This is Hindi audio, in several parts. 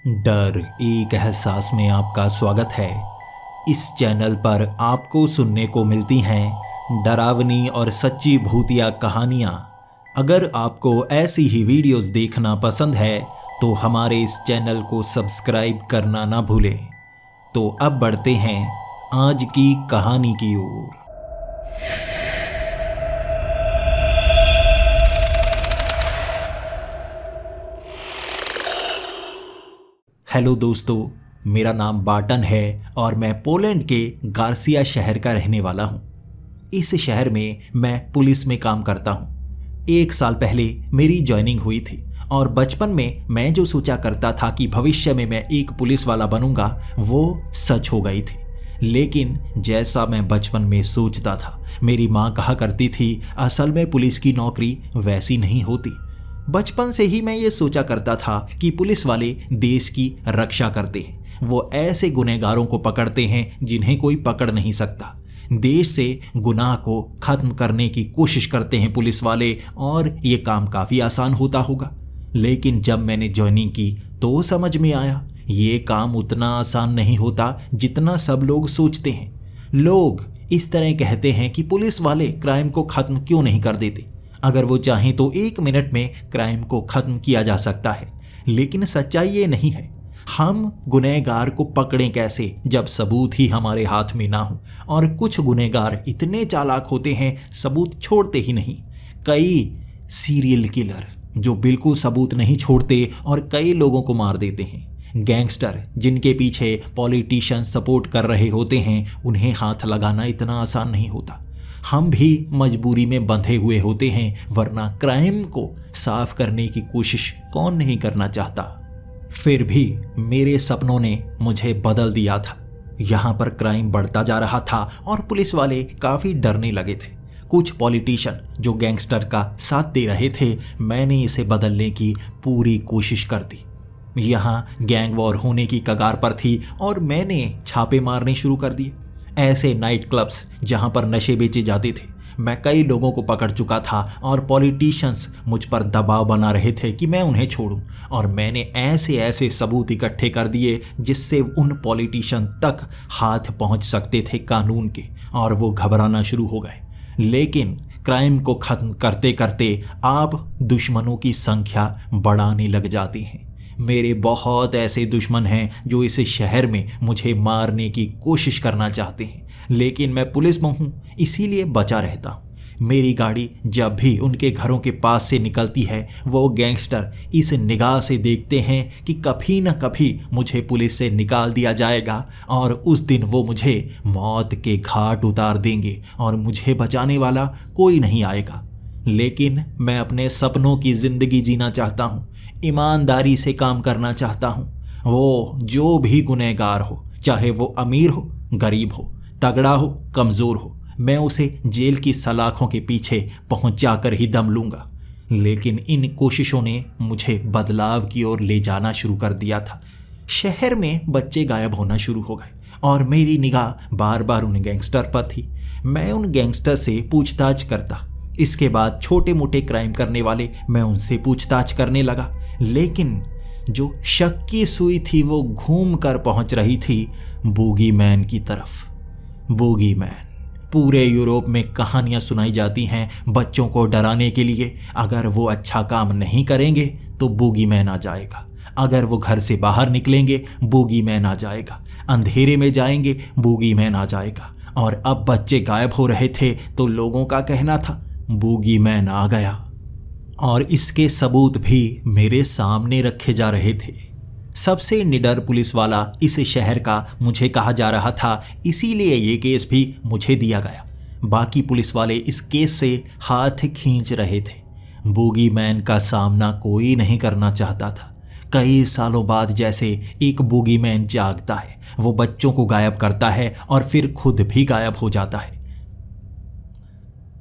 डर एक एहसास में आपका स्वागत है। इस चैनल पर आपको सुनने को मिलती हैं डरावनी और सच्ची भूतिया कहानियाँ। अगर आपको ऐसी ही वीडियोस देखना पसंद है तो हमारे इस चैनल को सब्सक्राइब करना ना भूलें। तो अब बढ़ते हैं आज की कहानी की ओर। हेलो दोस्तों, मेरा नाम बार्टन है और मैं पोलैंड के गार्सिया शहर का रहने वाला हूँ। इस शहर में मैं पुलिस में काम करता हूँ। 1 साल पहले मेरी ज्वाइनिंग हुई थी और बचपन में मैं जो सोचा करता था कि भविष्य में मैं एक पुलिस वाला बनूंगा वो सच हो गई थी। लेकिन जैसा मैं बचपन में सोचता था, मेरी माँ कहा करती थी असल में पुलिस की नौकरी वैसी नहीं होती। बचपन से ही मैं ये सोचा करता था कि पुलिस वाले देश की रक्षा करते हैं। वो ऐसे गुनहगारों को पकड़ते हैं जिन्हें कोई पकड़ नहीं सकता। देश से गुनाह को खत्म करने की कोशिश करते हैं पुलिस वाले, और ये काम काफ़ी आसान होता होगा। लेकिन जब मैंने ज्वाइनिंग की तो समझ में आया ये काम उतना आसान नहीं होता जितना सब लोग सोचते हैं। लोग इस तरह कहते हैं कि पुलिस वाले क्राइम को ख़त्म क्यों नहीं कर देते। अगर वो चाहें तो 1 मिनट में क्राइम को ख़त्म किया जा सकता है। लेकिन सच्चाई ये नहीं है। हम गुनहगार को पकड़ें कैसे जब सबूत ही हमारे हाथ में ना हो। और कुछ गुनहगार इतने चालाक होते हैं, सबूत छोड़ते ही नहीं। कई सीरियल किलर जो बिल्कुल सबूत नहीं छोड़ते और कई लोगों को मार देते हैं। गैंगस्टर जिनके पीछे पॉलिटिशियन सपोर्ट कर रहे होते हैं, उन्हें हाथ लगाना इतना आसान नहीं होता। हम भी मजबूरी में बंधे हुए होते हैं, वरना क्राइम को साफ करने की कोशिश कौन नहीं करना चाहता। फिर भी मेरे सपनों ने मुझे बदल दिया था। यहाँ पर क्राइम बढ़ता जा रहा था और पुलिस वाले काफ़ी डरने लगे थे। कुछ पॉलिटिशियन जो गैंगस्टर का साथ दे रहे थे, मैंने इसे बदलने की पूरी कोशिश कर दी। यहाँ गैंग वॉर होने की कगार पर थी और मैंने छापे मारने शुरू कर दिए। ऐसे नाइट क्लब्स जहां पर नशे बेचे जाते थे, मैं कई लोगों को पकड़ चुका था और पॉलिटिशियंस मुझ पर दबाव बना रहे थे कि मैं उन्हें छोड़ूं। और मैंने ऐसे सबूत इकट्ठे कर दिए जिससे उन पॉलिटिशियन तक हाथ पहुंच सकते थे कानून के, और वो घबराना शुरू हो गए। लेकिन क्राइम को ख़त्म करते करते आप दुश्मनों की संख्या बढ़ाने लग जाती हैं। मेरे बहुत ऐसे दुश्मन हैं जो इस शहर में मुझे मारने की कोशिश करना चाहते हैं, लेकिन मैं पुलिस में हूँ इसीलिए बचा रहता हूँ। मेरी गाड़ी जब भी उनके घरों के पास से निकलती है, वो गैंगस्टर इस निगाह से देखते हैं कि कभी न कभी मुझे पुलिस से निकाल दिया जाएगा और उस दिन वो मुझे मौत के घाट उतार देंगे और मुझे बचाने वाला कोई नहीं आएगा। लेकिन मैं अपने सपनों की ज़िंदगी जीना चाहता हूँ, ईमानदारी से काम करना चाहता हूँ। वो जो भी गुनहगार हो, चाहे वो अमीर हो, गरीब हो, तगड़ा हो, कमज़ोर हो, मैं उसे जेल की सलाखों के पीछे पहुँचा कर ही दम लूँगा। लेकिन इन कोशिशों ने मुझे बदलाव की ओर ले जाना शुरू कर दिया था। शहर में बच्चे गायब होना शुरू हो गए और मेरी निगाह बार बार उन गैंगस्टर पर थी। मैं उन गैंगस्टर से पूछताछ करता। इसके बाद छोटे मोटे क्राइम करने वाले, मैं उनसे पूछताछ करने लगा। लेकिन जो शक की सुई थी वो घूम कर पहुंच रही थी बूगीमैन की तरफ। बूगीमैन, पूरे यूरोप में कहानियां सुनाई जाती हैं बच्चों को डराने के लिए। अगर वो अच्छा काम नहीं करेंगे तो बूगीमैन आ जाएगा। अगर वो घर से बाहर निकलेंगे, बूगीमैन आ जाएगा। अंधेरे में जाएंगे, बूगीमैन आ जाएगा। और अब बच्चे गायब हो रहे थे तो लोगों का कहना था बूगीमैन आ गया, और इसके सबूत भी मेरे सामने रखे जा रहे थे। सबसे निडर पुलिस वाला इस शहर का मुझे कहा जा रहा था, इसीलिए ये केस भी मुझे दिया गया। बाकी पुलिस वाले इस केस से हाथ खींच रहे थे। बूगीमैन का सामना कोई नहीं करना चाहता था। कई सालों बाद जैसे एक बूगीमैन जागता है, वो बच्चों को गायब करता है और फिर खुद भी गायब हो जाता है।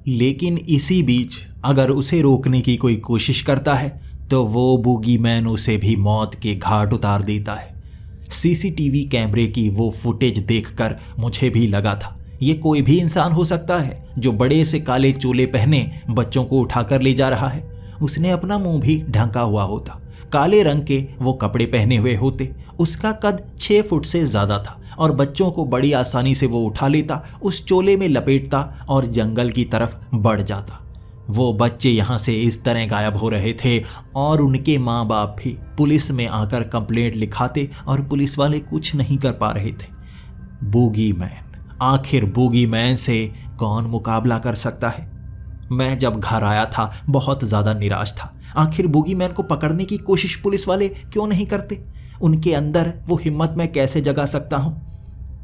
लेकिन इसी बीच अगर उसे रोकने की कोई कोशिश करता है तो वो बूगीमैन उसे भी मौत के घाट उतार देता है। सीसीटीवी कैमरे की वो फुटेज देखकर मुझे भी लगा था ये कोई भी इंसान हो सकता है जो बड़े से काले चोले पहने बच्चों को उठाकर ले जा रहा है। उसने अपना मुंह भी ढका हुआ होता। काले रंग के वो कपड़े पहने हुए होते। उसका कद 6 फुट से ज्यादा था और बच्चों को बड़ी आसानी से वो उठा लेता, उस चोले में लपेटता और जंगल की तरफ बढ़ जाता। वो बच्चे यहाँ से इस तरह गायब हो रहे थे और उनके माँ बाप भी पुलिस में आकर कंप्लेंट लिखाते और पुलिस वाले कुछ नहीं कर पा रहे थे। बूगीमैन, आखिर बूगीमैन से कौन मुकाबला कर सकता है? मैं जब घर आया था बहुत ज़्यादा निराश था। आखिर बूगीमैन को पकड़ने की कोशिश पुलिस वाले क्यों नहीं करते? उनके अंदर वो हिम्मत मैं कैसे जगा सकता हूँ?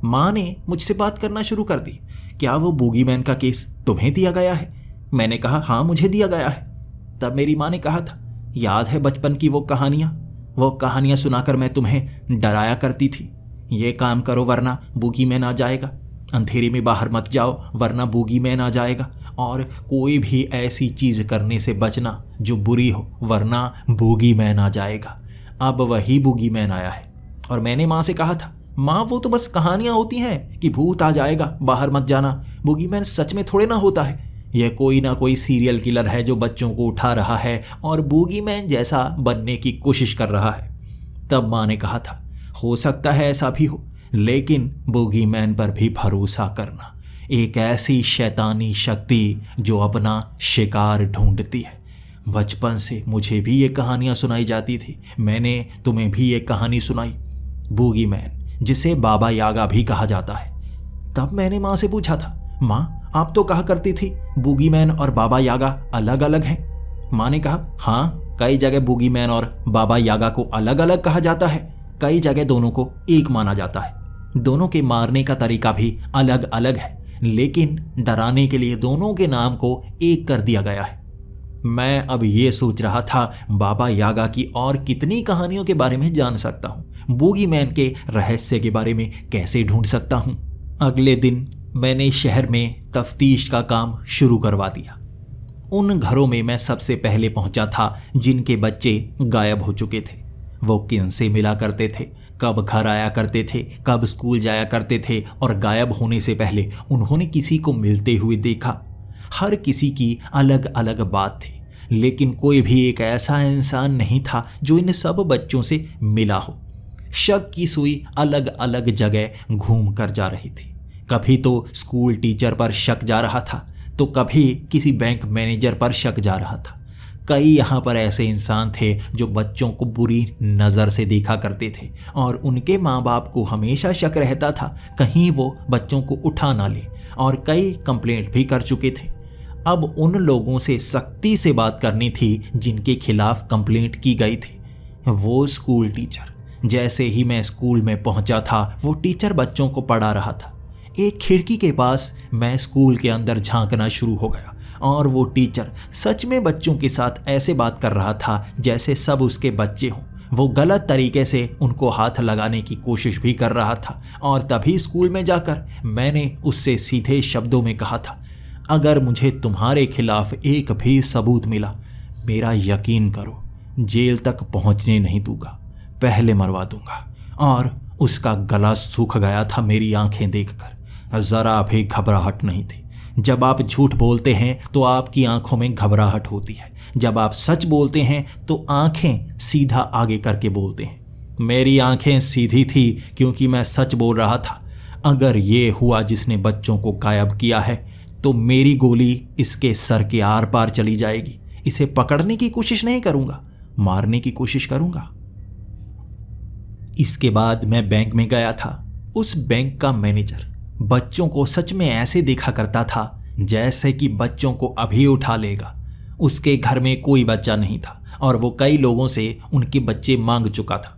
माँ ने मुझसे बात करना शुरू कर दी। क्या वो बूगीमैन का केस तुम्हें दिया गया है? मैंने कहा हाँ, मुझे दिया गया है। तब मेरी माँ ने कहा था, याद है बचपन की वो कहानियाँ सुनाकर मैं तुम्हें डराया करती थी। ये काम करो वरना बूगीमैन आ जाएगा, अंधेरे में बाहर मत जाओ वरना बूगीमैन आ जाएगा, और कोई भी ऐसी चीज़ करने से बचना जो बुरी हो वरना बूगीमैन आ जाएगा। अब वही बूगीमैन आया है। और मैंने माँ से कहा था, माँ वो तो बस कहानियाँ होती हैं कि भूत आ जाएगा, बाहर मत जाना। बूगीमैन सच में थोड़े ना होता है। यह कोई ना कोई सीरियल किलर है जो बच्चों को उठा रहा है और बूगीमैन जैसा बनने की कोशिश कर रहा है। तब माँ ने कहा था, हो सकता है ऐसा भी हो, लेकिन बूगीमैन पर भी भरोसा करना। एक ऐसी शैतानी शक्ति जो अपना शिकार ढूंढती है। बचपन से मुझे भी ये कहानियाँ सुनाई जाती थी। मैंने तुम्हें भी ये कहानी सुनाई, बूगीमैन, जिसे बाबा यागा भी कहा जाता है। तब मैंने माँ से पूछा था, माँ आप तो कहा करती थी बूगीमैन और बाबा यागा अलग अलग हैं। माँ ने कहा, हाँ, कई जगह बूगीमैन और बाबा यागा को अलग अलग कहा जाता है, कई जगह दोनों को एक माना जाता है। दोनों के मारने का तरीका भी अलग अलग है, लेकिन डराने के लिए दोनों के नाम को एक कर दिया गया है। मैं अब ये सोच रहा था बाबा यागा की और कितनी कहानियों के बारे में जान सकता हूँ, बूगीमैन के रहस्य के बारे में कैसे ढूंढ सकता हूँ। अगले दिन मैंने शहर में तफ्तीश का काम शुरू करवा दिया। उन घरों में मैं सबसे पहले पहुंचा था जिनके बच्चे गायब हो चुके थे। वो किनसे मिला करते थे, कब घर आया करते थे, कब स्कूल जाया करते थे और गायब होने से पहले उन्होंने किसी को मिलते हुए देखा। हर किसी की अलग अलग बात थी, लेकिन कोई भी एक ऐसा इंसान नहीं था जो इन सब बच्चों से मिला हो। शक की सुई अलग अलग जगह घूम कर जा रही थी। कभी तो स्कूल टीचर पर शक जा रहा था, तो कभी किसी बैंक मैनेजर पर शक जा रहा था। कई यहाँ पर ऐसे इंसान थे जो बच्चों को बुरी नज़र से देखा करते थे और उनके माँ बाप को हमेशा शक रहता था कहीं वो बच्चों को उठा ना ले, और कई कंप्लेंट भी कर चुके थे। अब उन लोगों से सख्ती से बात करनी थी जिनके खिलाफ कंप्लेंट की गई थी। वो स्कूल टीचर, जैसे ही मैं स्कूल में पहुंचा था वो टीचर बच्चों को पढ़ा रहा था। एक खिड़की के पास मैं स्कूल के अंदर झांकना शुरू हो गया और वो टीचर सच में बच्चों के साथ ऐसे बात कर रहा था जैसे सब उसके बच्चे हों। वो गलत तरीके से उनको हाथ लगाने की कोशिश भी कर रहा था। और तभी स्कूल में जाकर मैंने उससे सीधे शब्दों में कहा था, अगर मुझे तुम्हारे खिलाफ एक भी सबूत मिला, मेरा यकीन करो जेल तक पहुंचने नहीं दूंगा, पहले मरवा दूंगा। और उसका गला सूख गया था मेरी आंखें देखकर। ज़रा भी घबराहट नहीं थी। जब आप झूठ बोलते हैं तो आपकी आंखों में घबराहट होती है, जब आप सच बोलते हैं तो आंखें सीधा आगे करके बोलते हैं। मेरी आंखें सीधी थी क्योंकि मैं सच बोल रहा था। अगर ये हुआ जिसने बच्चों को गायब किया है तो मेरी गोली इसके सर के आर पार चली जाएगी। इसे पकड़ने की कोशिश नहीं करूंगा, मारने की कोशिश करूंगा। इसके बाद मैं बैंक में गया था। उस बैंक का मैनेजर बच्चों को सच में ऐसे देखा करता था जैसे कि बच्चों को अभी उठा लेगा। उसके घर में कोई बच्चा नहीं था और वो कई लोगों से उनके बच्चे मांग चुका था।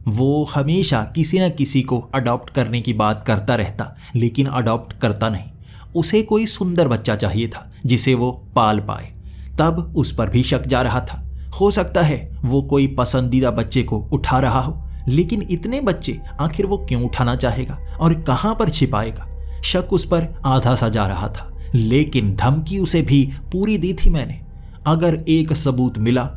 वो हमेशा किसी न किसी को अडॉप्ट करने की बात करता रहता, लेकिन अडॉप्ट करता नहीं। उसे कोई सुंदर बच्चा चाहिए था जिसे वो पाल पाए। तब उस पर भी शक जा रहा था। हो सकता है वो कोई पसंदीदा बच्चे को उठा रहा हो, लेकिन इतने बच्चे आखिर वो क्यों उठाना चाहेगा और कहां पर छिपाएगा? शक उस पर आधा सा जा रहा था, लेकिन धमकी उसे भी पूरी दी थी मैंने। अगर एक सबूत मिला,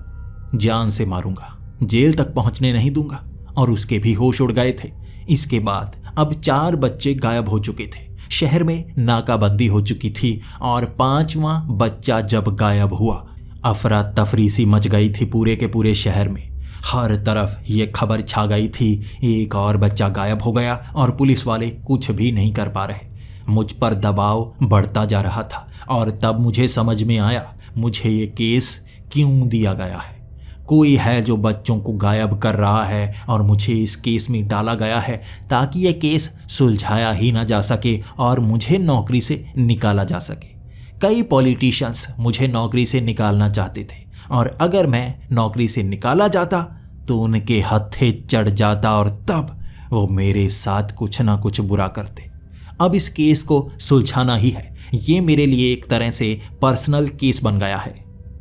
जान से मारूंगा, जेल तक पहुंचने नहीं दूंगा। और उसके भी होश उड़ गए थे। इसके बाद अब 4 बच्चे गायब हो चुके थे। शहर में नाकाबंदी हो चुकी थी और 5वां बच्चा जब गायब हुआ, अफरा तफरी सी मच गई थी पूरे के पूरे शहर में। हर तरफ ये खबर छा गई थी, एक और बच्चा गायब हो गया और पुलिस वाले कुछ भी नहीं कर पा रहे। मुझ पर दबाव बढ़ता जा रहा था और तब मुझे समझ में आया मुझे ये केस क्यों दिया गया है। कोई है जो बच्चों को गायब कर रहा है और मुझे इस केस में डाला गया है ताकि ये केस सुलझाया ही ना जा सके और मुझे नौकरी से निकाला जा सके। कई पॉलिटिशियंस मुझे नौकरी से निकालना चाहते थे और अगर मैं नौकरी से निकाला जाता तो उनके हत्थे चढ़ जाता और तब वो मेरे साथ कुछ ना कुछ बुरा करते। अब इस केस को सुलझाना ही है। ये मेरे लिए एक तरह से पर्सनल केस बन गया है।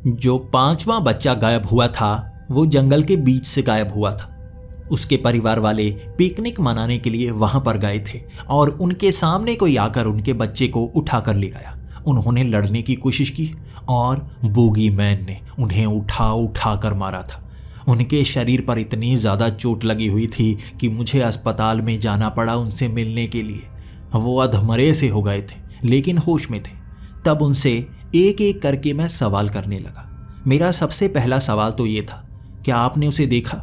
जो 5वां बच्चा गायब हुआ था वो जंगल के बीच से गायब हुआ था। उसके परिवार वाले पिकनिक मनाने के लिए वहां पर गए थे और उनके सामने कोई आकर उनके बच्चे को उठा कर ले गया। उन्होंने लड़ने की कोशिश की और बूगी मैन ने उन्हें उठा उठा कर मारा था। उनके शरीर पर इतनी ज़्यादा चोट लगी हुई थी कि मुझे अस्पताल में जाना पड़ा उनसे मिलने के लिए। वो अधमरे से हो गए थे लेकिन होश में थे। तब उनसे एक एक करके मैं सवाल करने लगा। मेरा सबसे पहला सवाल तो ये था, क्या आपने उसे देखा?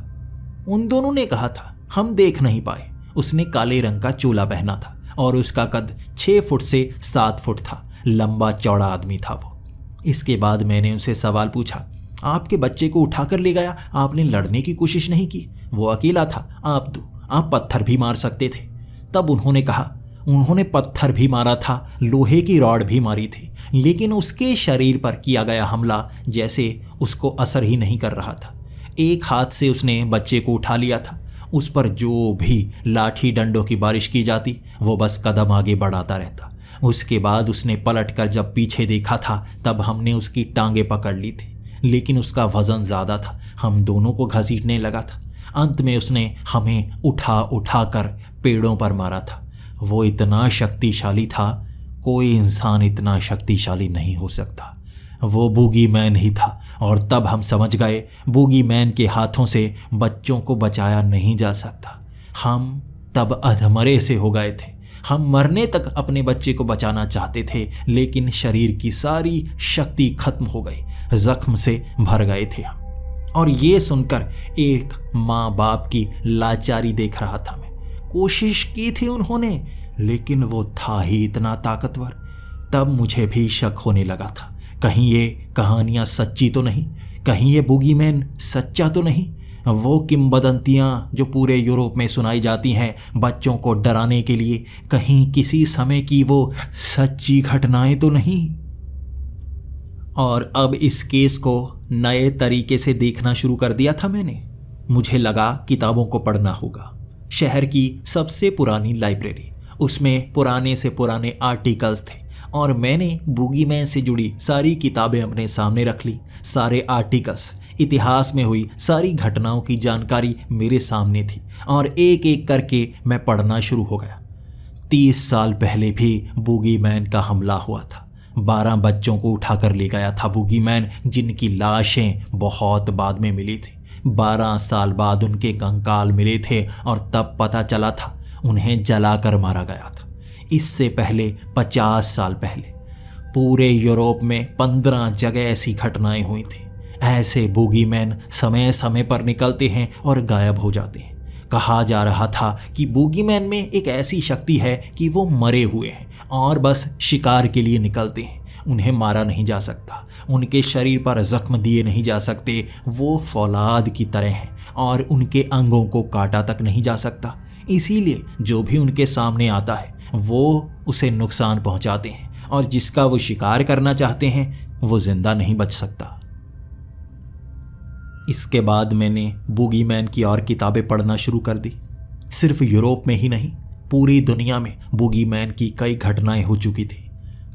उन दोनों ने कहा था, हम देख नहीं पाए। उसने काले रंग का चोला पहना था और उसका कद 6 फुट से 7 फुट था। लंबा चौड़ा आदमी था वो। इसके बाद मैंने उनसे सवाल पूछा, आपके बच्चे को उठाकर ले गया, आपने लड़ने की कोशिश नहीं की? वो अकेला था, आप पत्थर भी मार सकते थे। तब उन्होंने कहा, उन्होंने पत्थर भी मारा था, लोहे की रॉड भी मारी थी, लेकिन उसके शरीर पर किया गया हमला जैसे उसको असर ही नहीं कर रहा था। एक हाथ से उसने बच्चे को उठा लिया था। उस पर जो भी लाठी डंडों की बारिश की जाती वो बस कदम आगे बढ़ाता रहता। उसके बाद उसने पलटकर जब पीछे देखा था तब हमने उसकी टांगें पकड़ ली थी, लेकिन उसका वजन ज़्यादा था, हम दोनों को घसीटने लगा था। अंत में उसने हमें उठा उठा कर पेड़ों पर मारा था। वो इतना शक्तिशाली था, कोई इंसान इतना शक्तिशाली नहीं हो सकता। वो बूगी मैन ही था और तब हम समझ गए बूगी मैन के हाथों से बच्चों को बचाया नहीं जा सकता। हम तब अधमरे से हो गए थे। हम मरने तक अपने बच्चे को बचाना चाहते थे, लेकिन शरीर की सारी शक्ति खत्म हो गई, जख्म से भर गए थे हम। और ये सुनकर एक माँ बाप की लाचारी देख रहा था मैं। कोशिश की थी उन्होंने, लेकिन वो था ही इतना ताकतवर। तब मुझे भी शक होने लगा था, कहीं ये कहानियाँ सच्ची तो नहीं, कहीं ये बूगीमैन सच्चा तो नहीं। वो किंवदंतियाँ जो पूरे यूरोप में सुनाई जाती हैं बच्चों को डराने के लिए, कहीं किसी समय की वो सच्ची घटनाएं तो नहीं। और अब इस केस को नए तरीके से देखना शुरू कर दिया था मैंने। मुझे लगा किताबों को पढ़ना होगा। शहर की सबसे पुरानी लाइब्रेरी, उसमें पुराने से पुराने आर्टिकल्स थे और मैंने बूगीमैन से जुड़ी सारी किताबें अपने सामने रख ली। सारे आर्टिकल्स, इतिहास में हुई सारी घटनाओं की जानकारी मेरे सामने थी और एक एक करके मैं पढ़ना शुरू हो गया। 30 साल पहले भी बूगीमैन का हमला हुआ था। 12 बच्चों को उठाकर ले गया था बूगीमैन, जिनकी लाशें बहुत बाद में मिली थी। 12 साल बाद उनके कंकाल मिले थे और तब पता चला था उन्हें जलाकर मारा गया था। इससे पहले 50 साल पहले पूरे यूरोप में 15 जगह ऐसी घटनाएं हुई थी। ऐसे बूगीमैन समय समय पर निकलते हैं और गायब हो जाते हैं। कहा जा रहा था कि बूगीमैन में एक ऐसी शक्ति है कि वो मरे हुए हैं और बस शिकार के लिए निकलते हैं। उन्हें मारा नहीं जा सकता, उनके शरीर पर जख्म दिए नहीं जा सकते। वो फौलाद की तरह हैं और उनके अंगों को काटा तक नहीं जा सकता। इसीलिए जो भी उनके सामने आता है वो उसे नुकसान पहुंचाते हैं और जिसका वो शिकार करना चाहते हैं वो जिंदा नहीं बच सकता। इसके बाद मैंने बूगीमैन की और किताबें पढ़ना शुरू कर दी। सिर्फ यूरोप में ही नहीं, पूरी दुनिया में बूगीमैन की कई घटनाएं हो चुकी थी।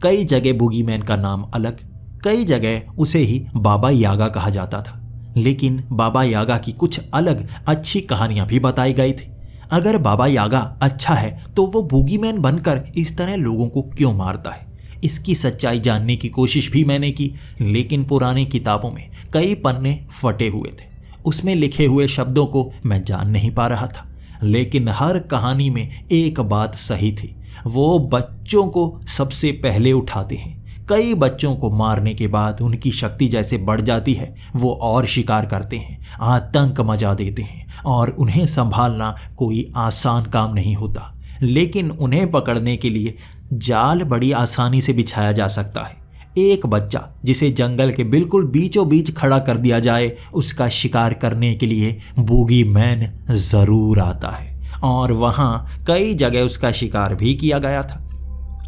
कई जगह बूगीमैन का नाम अलग, कई जगह उसे ही बाबा यागा कहा जाता था। लेकिन बाबा यागा की कुछ अलग अच्छी कहानियां भी बताई गई थी। अगर बाबा यागा अच्छा है तो वो बूगीमैन बनकर इस तरह लोगों को क्यों मारता है? इसकी सच्चाई जानने की कोशिश भी मैंने की, लेकिन पुरानी किताबों में कई पन्ने फटे हुए थे। उसमें लिखे हुए शब्दों को मैं जान नहीं पा रहा था। लेकिन हर कहानी में एक बात सही थी, वो बच्चों को सबसे पहले उठाते हैं। कई बच्चों को मारने के बाद उनकी शक्ति जैसे बढ़ जाती है, वो और शिकार करते हैं, आतंक मचा देते हैं और उन्हें संभालना कोई आसान काम नहीं होता। लेकिन उन्हें पकड़ने के लिए जाल बड़ी आसानी से बिछाया जा सकता है। एक बच्चा जिसे जंगल के बिल्कुल बीचों बीच खड़ा कर दिया जाए, उसका शिकार करने के लिए बूगी मैन ज़रूर आता है और वहाँ कई जगह उसका शिकार भी किया गया था।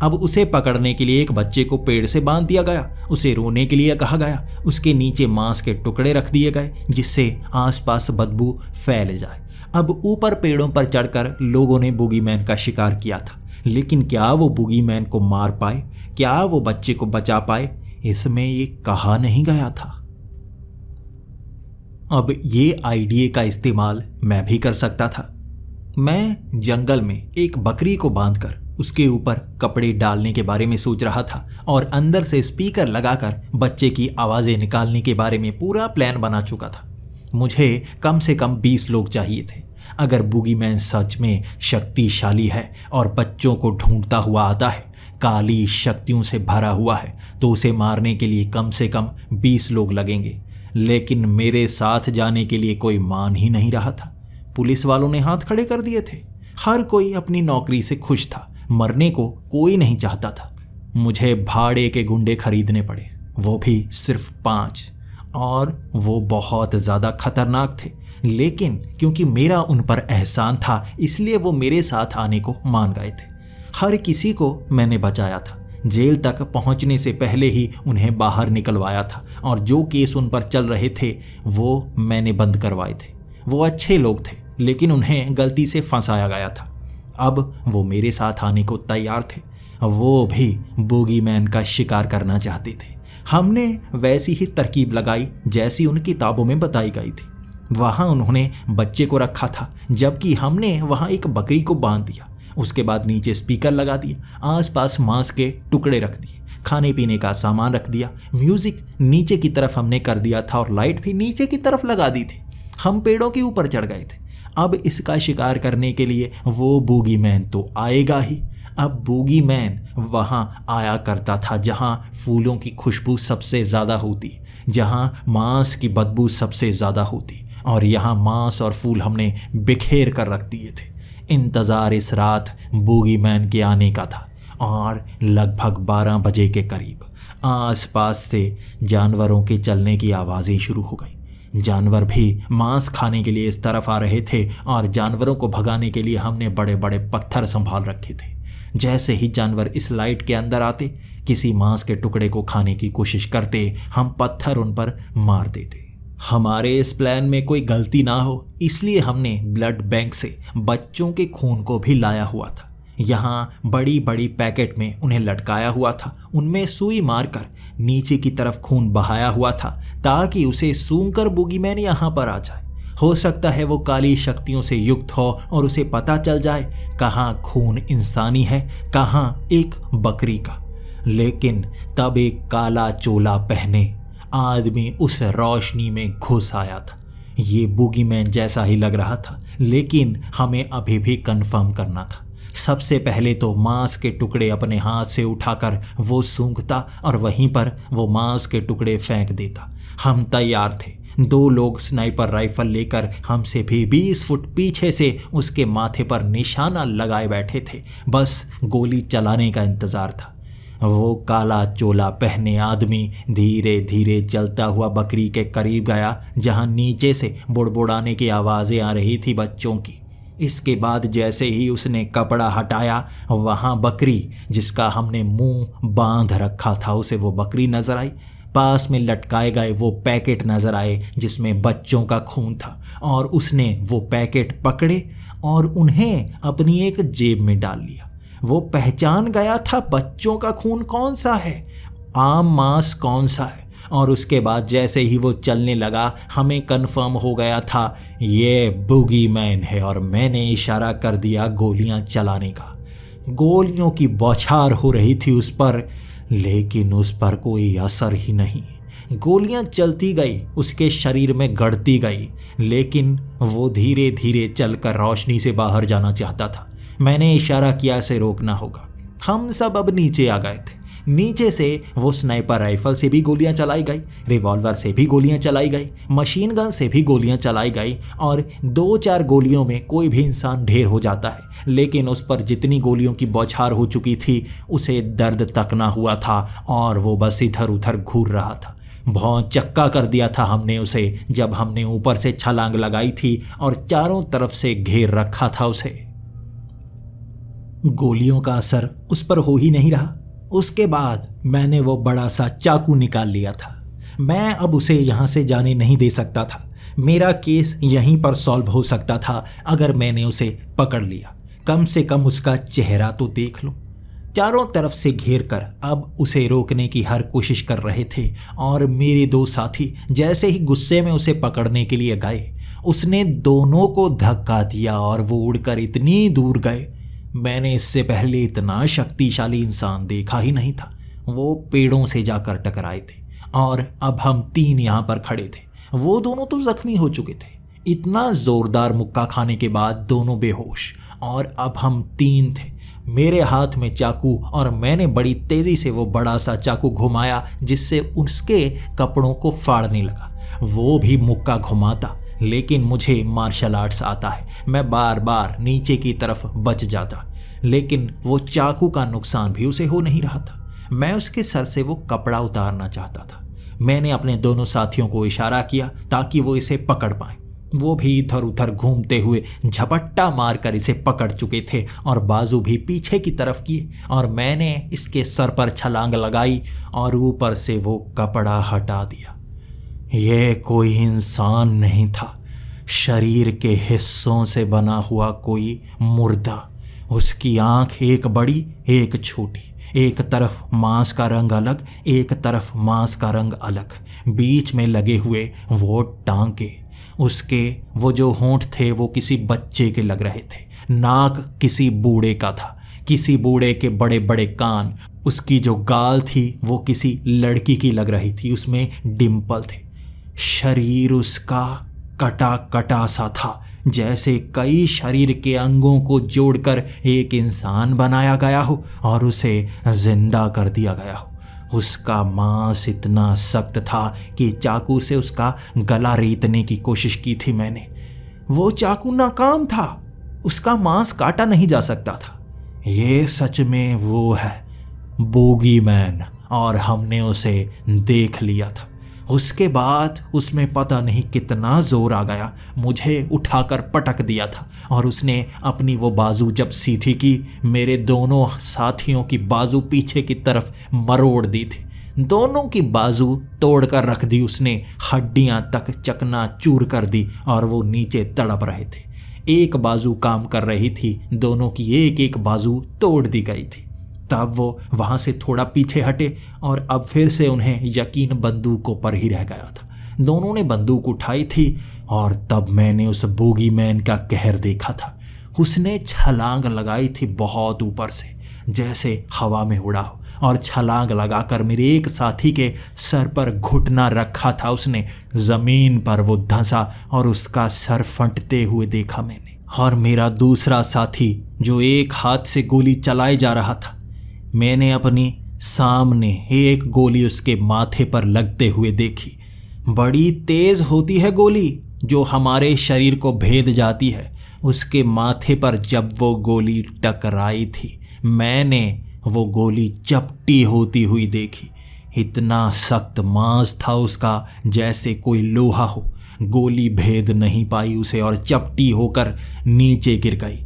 अब उसे पकड़ने के लिए एक बच्चे को पेड़ से बांध दिया गया, उसे रोने के लिए कहा गया, उसके नीचे मांस के टुकड़े रख दिए गए जिससे आसपास बदबू फैल जाए। अब ऊपर पेड़ों पर चढ़कर लोगों ने बूगीमैन का शिकार किया था, लेकिन क्या वो बूगीमैन को मार पाए, क्या वो बच्चे को बचा पाए, इसमें ये कहा नहीं गया था। अब ये आइडिया का इस्तेमाल मैं भी कर सकता था। मैं जंगल में एक बकरी को बांधकर उसके ऊपर कपड़े डालने के बारे में सोच रहा था और अंदर से स्पीकर लगाकर बच्चे की आवाज़ें निकालने के बारे में पूरा प्लान बना चुका था। मुझे कम से कम 20 लोग चाहिए थे। अगर बूगीमैन सच में शक्तिशाली है और बच्चों को ढूंढता हुआ आता है, काली शक्तियों से भरा हुआ है, तो उसे मारने के लिए कम से कम 20 लोग लगेंगे। लेकिन मेरे साथ जाने के लिए कोई मान ही नहीं रहा था। पुलिस वालों ने हाथ खड़े कर दिए थे। हर कोई अपनी नौकरी से खुश था, मरने को कोई नहीं चाहता था। मुझे भाड़े के गुंडे खरीदने पड़े, वो भी सिर्फ 5, और वो बहुत ज़्यादा खतरनाक थे। लेकिन क्योंकि मेरा उन पर एहसान था, इसलिए वो मेरे साथ आने को मान गए थे। हर किसी को मैंने बचाया था। जेल तक पहुंचने से पहले ही उन्हें बाहर निकलवाया था और जो केस उन पर चल रहे थे वो मैंने बंद करवाए थे। वो अच्छे लोग थे, लेकिन उन्हें गलती से फंसाया गया था। अब वो मेरे साथ आने को तैयार थे। वो भी बूगीमैन का शिकार करना चाहते थे। हमने वैसी ही तरकीब लगाई जैसी उन किताबों में बताई गई थी। वहाँ उन्होंने बच्चे को रखा था, जबकि हमने वहाँ एक बकरी को बांध दिया। उसके बाद नीचे स्पीकर लगा दिया, आसपास मांस के टुकड़े रख दिए, खाने पीने का सामान रख दिया, म्यूजिक नीचे की तरफ हमने कर दिया था और लाइट भी नीचे की तरफ लगा दी थी। हम पेड़ों के ऊपर चढ़ गए थे। अब इसका शिकार करने के लिए वो बूगीमैन तो आएगा ही। अब बूगीमैन वहाँ आया करता था जहाँ फूलों की खुशबू सबसे ज़्यादा होती, जहाँ मांस की बदबू सबसे ज़्यादा होती, और यहाँ मांस और फूल हमने बिखेर कर रख दिए थे। इंतज़ार इस रात बूगीमैन के आने का था और लगभग 12 बजे के करीब आसपास से जानवरों के चलने की आवाज़ें शुरू हो गई। जानवर भी मांस खाने के लिए इस तरफ आ रहे थे और जानवरों को भगाने के लिए हमने बड़े बड़े पत्थर संभाल रखे थे। जैसे ही जानवर इस लाइट के अंदर आते, किसी मांस के टुकड़े को खाने की कोशिश करते, हम पत्थर उन पर मार देते। हमारे इस प्लान में कोई गलती ना हो, इसलिए हमने ब्लड बैंक से बच्चों के खून को भी लाया हुआ था। यहाँ बड़ी बड़ी पैकेट में उन्हें लटकाया हुआ था। उनमें सुई मारकर नीचे की तरफ खून बहाया हुआ था ताकि उसे सूंघकर बूगीमैन यहाँ पर आ जाए। हो सकता है वो काली शक्तियों से युक्त हो और उसे पता चल जाए कहाँ खून इंसानी है, कहाँ एक बकरी का। लेकिन तब एक काला चोला पहने आदमी उस रोशनी में घुस आया था। ये बूगीमैन जैसा ही लग रहा था, लेकिन हमें अभी भी कंफर्म करना था। सबसे पहले तो मांस के टुकड़े अपने हाथ से उठाकर वो सूंघता और वहीं पर वो मांस के टुकड़े फेंक देता। हम तैयार थे। 2 लोग स्नाइपर राइफल लेकर हमसे भी 20 फुट पीछे से उसके माथे पर निशाना लगाए बैठे थे। बस गोली चलाने का इंतज़ार था। वो काला चोला पहने आदमी धीरे धीरे चलता हुआ बकरी के करीब गया, जहाँ नीचे से बुड़बुड़ाने की आवाज़ें आ रही थी बच्चों की। इसके बाद जैसे ही उसने कपड़ा हटाया, वहाँ बकरी जिसका हमने मुंह बांध रखा था उसे वो बकरी नजर आई। पास में लटकाए गए वो पैकेट नजर आए जिसमें बच्चों का खून था, और उसने वो पैकेट पकड़े और उन्हें अपनी एक जेब में डाल लिया। वो पहचान गया था बच्चों का खून कौन सा है, आम मांस कौन सा है। और उसके बाद जैसे ही वो चलने लगा, हमें कंफर्म हो गया था ये बूगीमैन है, और मैंने इशारा कर दिया गोलियां चलाने का। गोलियों की बौछार हो रही थी उस पर, लेकिन उस पर कोई असर ही नहीं। गोलियां चलती गई, उसके शरीर में गड़ती गई, लेकिन वो धीरे धीरे चलकर रोशनी से बाहर जाना चाहता था। मैंने इशारा किया इसे रोकना होगा। हम सब अब नीचे आ गए थे। नीचे से वो स्नाइपर राइफल से भी गोलियां चलाई गई, रिवॉल्वर से भी गोलियां चलाई गई, मशीन गन से भी गोलियां चलाई गई और 2-4 गोलियों में कोई भी इंसान ढेर हो जाता है, लेकिन उस पर जितनी गोलियों की बौछार हो चुकी थी उसे दर्द तक ना हुआ था और वो बस इधर उधर घूर रहा था। भौं चक्का कर दिया था हमने उसे जब हमने ऊपर से छलांग लगाई थी और चारों तरफ से घेर रखा था उसे। गोलियों का असर उस पर हो ही नहीं रहा। उसके बाद मैंने वो बड़ा सा चाकू निकाल लिया था। मैं अब उसे यहाँ से जाने नहीं दे सकता था। मेरा केस यहीं पर सॉल्व हो सकता था अगर मैंने उसे पकड़ लिया। कम से कम उसका चेहरा तो देख लूं। चारों तरफ से घेर कर अब उसे रोकने की हर कोशिश कर रहे थे और मेरे 2 साथी जैसे ही गुस्से में उसे पकड़ने के लिए गए, उसने दोनों को धक्का दिया और वो उड़कर इतनी दूर गए। मैंने इससे पहले इतना शक्तिशाली इंसान देखा ही नहीं था। वो पेड़ों से जाकर टकराए थे और अब हम 3 यहाँ पर खड़े थे। वो दोनों तो जख्मी हो चुके थे। इतना जोरदार मुक्का खाने के बाद दोनों बेहोश और अब हम 3 थे। मेरे हाथ में चाकू और मैंने बड़ी तेजी से वो बड़ा सा चाकू घुमाया जिससे उसके कपड़ों को फाड़ने लगा। वो भी मुक्का घुमाता, लेकिन मुझे मार्शल आर्ट्स आता है। मैं बार बार नीचे की तरफ बच जाता, लेकिन वो चाकू का नुकसान भी उसे हो नहीं रहा था। मैं उसके सर से वो कपड़ा उतारना चाहता था। मैंने अपने दोनों साथियों को इशारा किया ताकि वो इसे पकड़ पाएं। वो भी इधर उधर घूमते हुए झपट्टा मारकर इसे पकड़ चुके थे और बाजू भी पीछे की तरफ किए और मैंने इसके सर पर छलांग लगाई और ऊपर से वो कपड़ा हटा दिया। यह कोई इंसान नहीं था, शरीर के हिस्सों से बना हुआ कोई मुर्दा। उसकी आंख एक बड़ी एक छोटी, एक तरफ मांस का रंग अलग, एक तरफ मांस का रंग अलग, बीच में लगे हुए वो टांके। उसके वो जो होंठ थे वो किसी बच्चे के लग रहे थे। नाक किसी बूढ़े का था, किसी बूढ़े के बड़े बड़े कान। उसकी जो गाल थी वो किसी लड़की की लग रही थी, उसमें डिंपल थे। शरीर उसका कटा कटा सा था, जैसे कई शरीर के अंगों को जोड़कर एक इंसान बनाया गया हो और उसे जिंदा कर दिया गया हो। उसका मांस इतना सख्त था कि चाकू से उसका गला रेतने की कोशिश की थी मैंने। वो चाकू नाकाम था, उसका मांस काटा नहीं जा सकता था। ये सच में वो है, बोगीमैन, और हमने उसे देख लिया था। उसके बाद उसमें पता नहीं कितना जोर आ गया, मुझे उठाकर पटक दिया था और उसने अपनी वो बाजू जब सीधी की, मेरे दोनों साथियों की बाजू पीछे की तरफ मरोड़ दी थी। दोनों की बाजू तोड़कर रख दी उसने, हड्डियां तक चकनाचूर कर दी और वो नीचे तड़प रहे थे। एक बाजू काम कर रही थी, दोनों की एक एक बाजू तोड़ दी गई थी। तब वो वहाँ से थोड़ा पीछे हटे और अब फिर से उन्हें यकीन बंदूकों पर ही रह गया था। दोनों ने बंदूक उठाई थी और तब मैंने उस बोगीमैन का कहर देखा था। उसने छलांग लगाई थी बहुत ऊपर से, जैसे हवा में उड़ा हो, और छलांग लगाकर मेरे एक साथी के सर पर घुटना रखा था उसने। जमीन पर वो धंसा और उसका सर फटते हुए देखा मैंने। और मेरा दूसरा साथी जो एक हाथ से गोली चलाए जा रहा था, मैंने अपनी सामने एक गोली उसके माथे पर लगते हुए देखी। बड़ी तेज होती है गोली जो हमारे शरीर को भेद जाती है। उसके माथे पर जब वो गोली टकराई थी, मैंने वो गोली चपटी होती हुई देखी। इतना सख्त मांस था उसका जैसे कोई लोहा हो। गोली भेद नहीं पाई उसे और चपटी होकर नीचे गिर गई।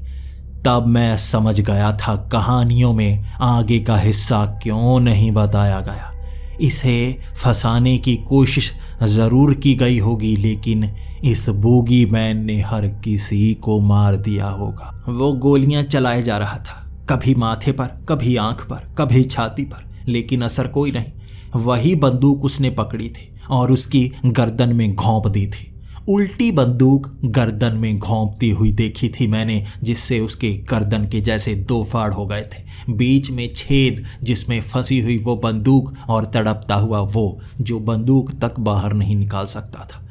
तब मैं समझ गया था कहानियों में आगे का हिस्सा क्यों नहीं बताया गया। इसे फंसाने की कोशिश ज़रूर की गई होगी, लेकिन इस बोगीमैन ने हर किसी को मार दिया होगा। वो गोलियां चलाए जा रहा था, कभी माथे पर, कभी आंख पर, कभी छाती पर, लेकिन असर कोई नहीं। वही बंदूक उसने पकड़ी थी और उसकी गर्दन में घोंप दी थी। उल्टी बंदूक गर्दन में घोंपती हुई देखी थी मैंने, जिससे उसके गर्दन के जैसे 2 फाड़ हो गए थे। बीच में छेद जिसमें फंसी हुई वो बंदूक और तड़पता हुआ वो जो बंदूक तक बाहर नहीं निकाल सकता था।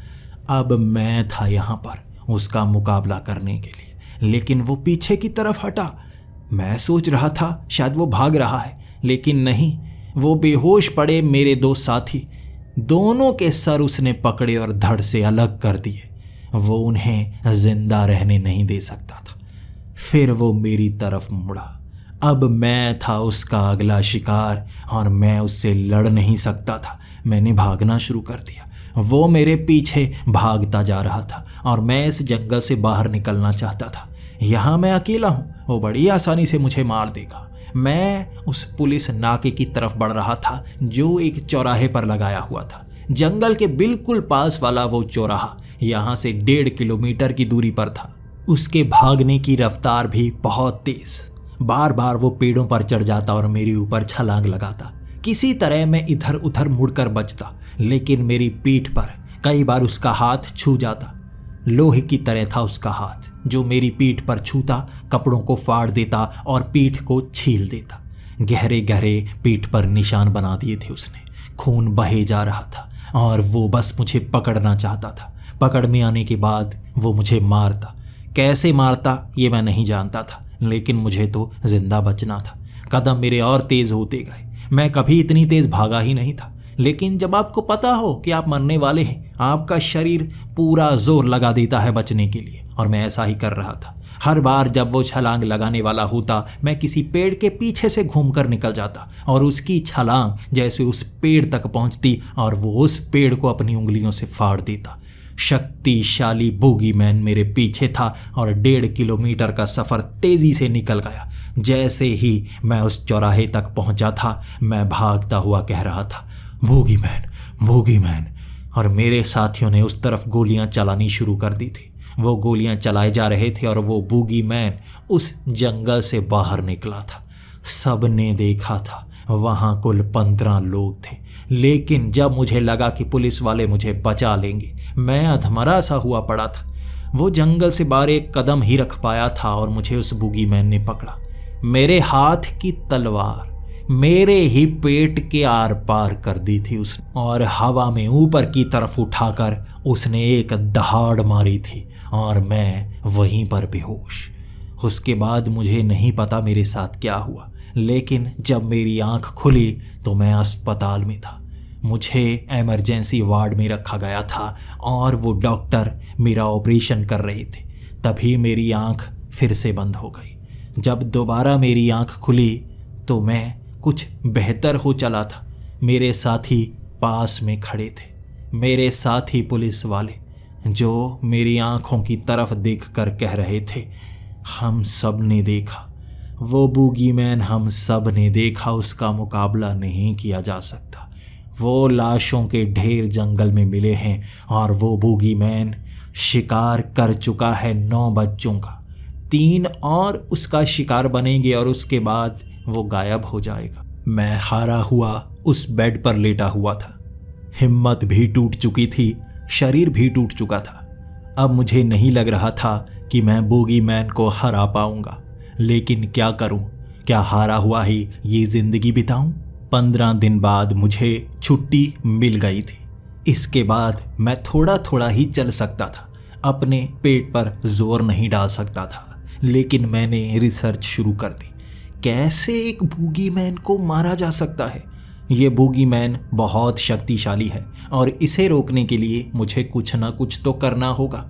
अब मैं था यहाँ पर उसका मुकाबला करने के लिए, लेकिन वो पीछे की तरफ हटा। मैं सोच रहा था शायद वो भाग रहा है, लेकिन नहीं, वो बेहोश पड़े मेरे दो साथी, दोनों के सर उसने पकड़े और धड़ से अलग कर दिए। वो उन्हें जिंदा रहने नहीं दे सकता था। फिर वो मेरी तरफ मुड़ा। अब मैं था उसका अगला शिकार और मैं उससे लड़ नहीं सकता था। मैंने भागना शुरू कर दिया। वो मेरे पीछे भागता जा रहा था और मैं इस जंगल से बाहर निकलना चाहता था। यहाँ मैं अकेला हूँ, वो बड़ी आसानी से मुझे मार देगा। मैं उस पुलिस नाके की तरफ बढ़ रहा था जो एक चौराहे पर लगाया हुआ था। जंगल के बिल्कुल पास वाला वो चौराहा यहाँ से 1.5 किलोमीटर की दूरी पर था। उसके भागने की रफ्तार भी बहुत तेज। बार बार वो पेड़ों पर चढ़ जाता और मेरे ऊपर छलांग लगाता। किसी तरह मैं इधर उधर मुड़कर बचता, लेकिन मेरी पीठ पर कई बार उसका हाथ छू जाता। लोहे की तरह था उसका हाथ, जो मेरी पीठ पर छूता कपड़ों को फाड़ देता और पीठ को छील देता। गहरे गहरे पीठ पर निशान बना दिए थे उसने। खून बहे जा रहा था और वो बस मुझे पकड़ना चाहता था। पकड़ में आने के बाद वो मुझे मारता। कैसे मारता ये मैं नहीं जानता था, लेकिन मुझे तो जिंदा बचना था। कदम मेरे और तेज होते गए। मैं कभी इतनी तेज भागा ही नहीं था। लेकिन जब आपको पता हो कि आप मरने वाले हैं, आपका शरीर पूरा जोर लगा देता है बचने के लिए, और मैं ऐसा ही कर रहा था। हर बार जब वो छलांग लगाने वाला होता, मैं किसी पेड़ के पीछे से घूमकर निकल जाता और उसकी छलांग जैसे उस पेड़ तक पहुंचती और वो उस पेड़ को अपनी उंगलियों से फाड़ देता। शक्तिशाली बूगीमैन मेरे पीछे था और 1.5 किलोमीटर का सफ़र तेज़ी से निकल गया। जैसे ही मैं उस चौराहे तक पहुंचा था, मैं भागता हुआ कह रहा था, बूगीमैन, बूगीमैन। और मेरे साथियों ने उस तरफ गोलियां चलानी शुरू कर दी थी। वो गोलियां चलाए जा रहे थे और वो बूगीमैन उस जंगल से बाहर निकला था। सब ने देखा था। वहाँ कुल 15 लोग थे। लेकिन जब मुझे लगा कि पुलिस वाले मुझे बचा लेंगे, मैं अधमरा सा हुआ पड़ा था। वो जंगल से बाहर एक कदम ही रख पाया था और मुझे उस बूगीमैन ने पकड़ा। मेरे हाथ की तलवार मेरे ही पेट के आर पार कर दी थी उसने, और हवा में ऊपर की तरफ उठाकर उसने एक दहाड़ मारी थी और मैं वहीं पर बेहोश। उसके बाद मुझे नहीं पता मेरे साथ क्या हुआ, लेकिन जब मेरी आंख खुली तो मैं अस्पताल में था। मुझे इमरजेंसी वार्ड में रखा गया था और वो डॉक्टर मेरा ऑपरेशन कर रहे थे। तभी मेरी आंख फिर से बंद हो गई। जब दोबारा मेरी आंख खुली तो मैं कुछ बेहतर हो चला था। मेरे साथी पास में खड़े थे, मेरे साथी पुलिस वाले, जो मेरी आंखों की तरफ देखकर कह रहे थे, हम सब ने देखा वो बूगीमैन, हम सब ने देखा, उसका मुकाबला नहीं किया जा सकता। वो लाशों के ढेर जंगल में मिले हैं और वो बूगीमैन शिकार कर चुका है 9 बच्चों का। 3 और उसका शिकार बनेंगे और उसके बाद वो गायब हो जाएगा। मैं हारा हुआ उस बेड पर लेटा हुआ था। हिम्मत भी टूट चुकी थी, शरीर भी टूट चुका था। अब मुझे नहीं लग रहा था कि मैं बूगीमैन को हरा पाऊंगा, लेकिन क्या करूं? क्या हारा हुआ ही ये जिंदगी बिताऊं? 15 दिन बाद मुझे छुट्टी मिल गई थी। इसके बाद मैं थोड़ा थोड़ा ही चल सकता था, अपने पेट पर जोर नहीं डाल सकता था। लेकिन मैंने रिसर्च शुरू कर दी, कैसे एक बूगीमैन को मारा जा सकता है। ये बूगीमैन बहुत शक्तिशाली है और इसे रोकने के लिए मुझे कुछ ना कुछ तो करना होगा।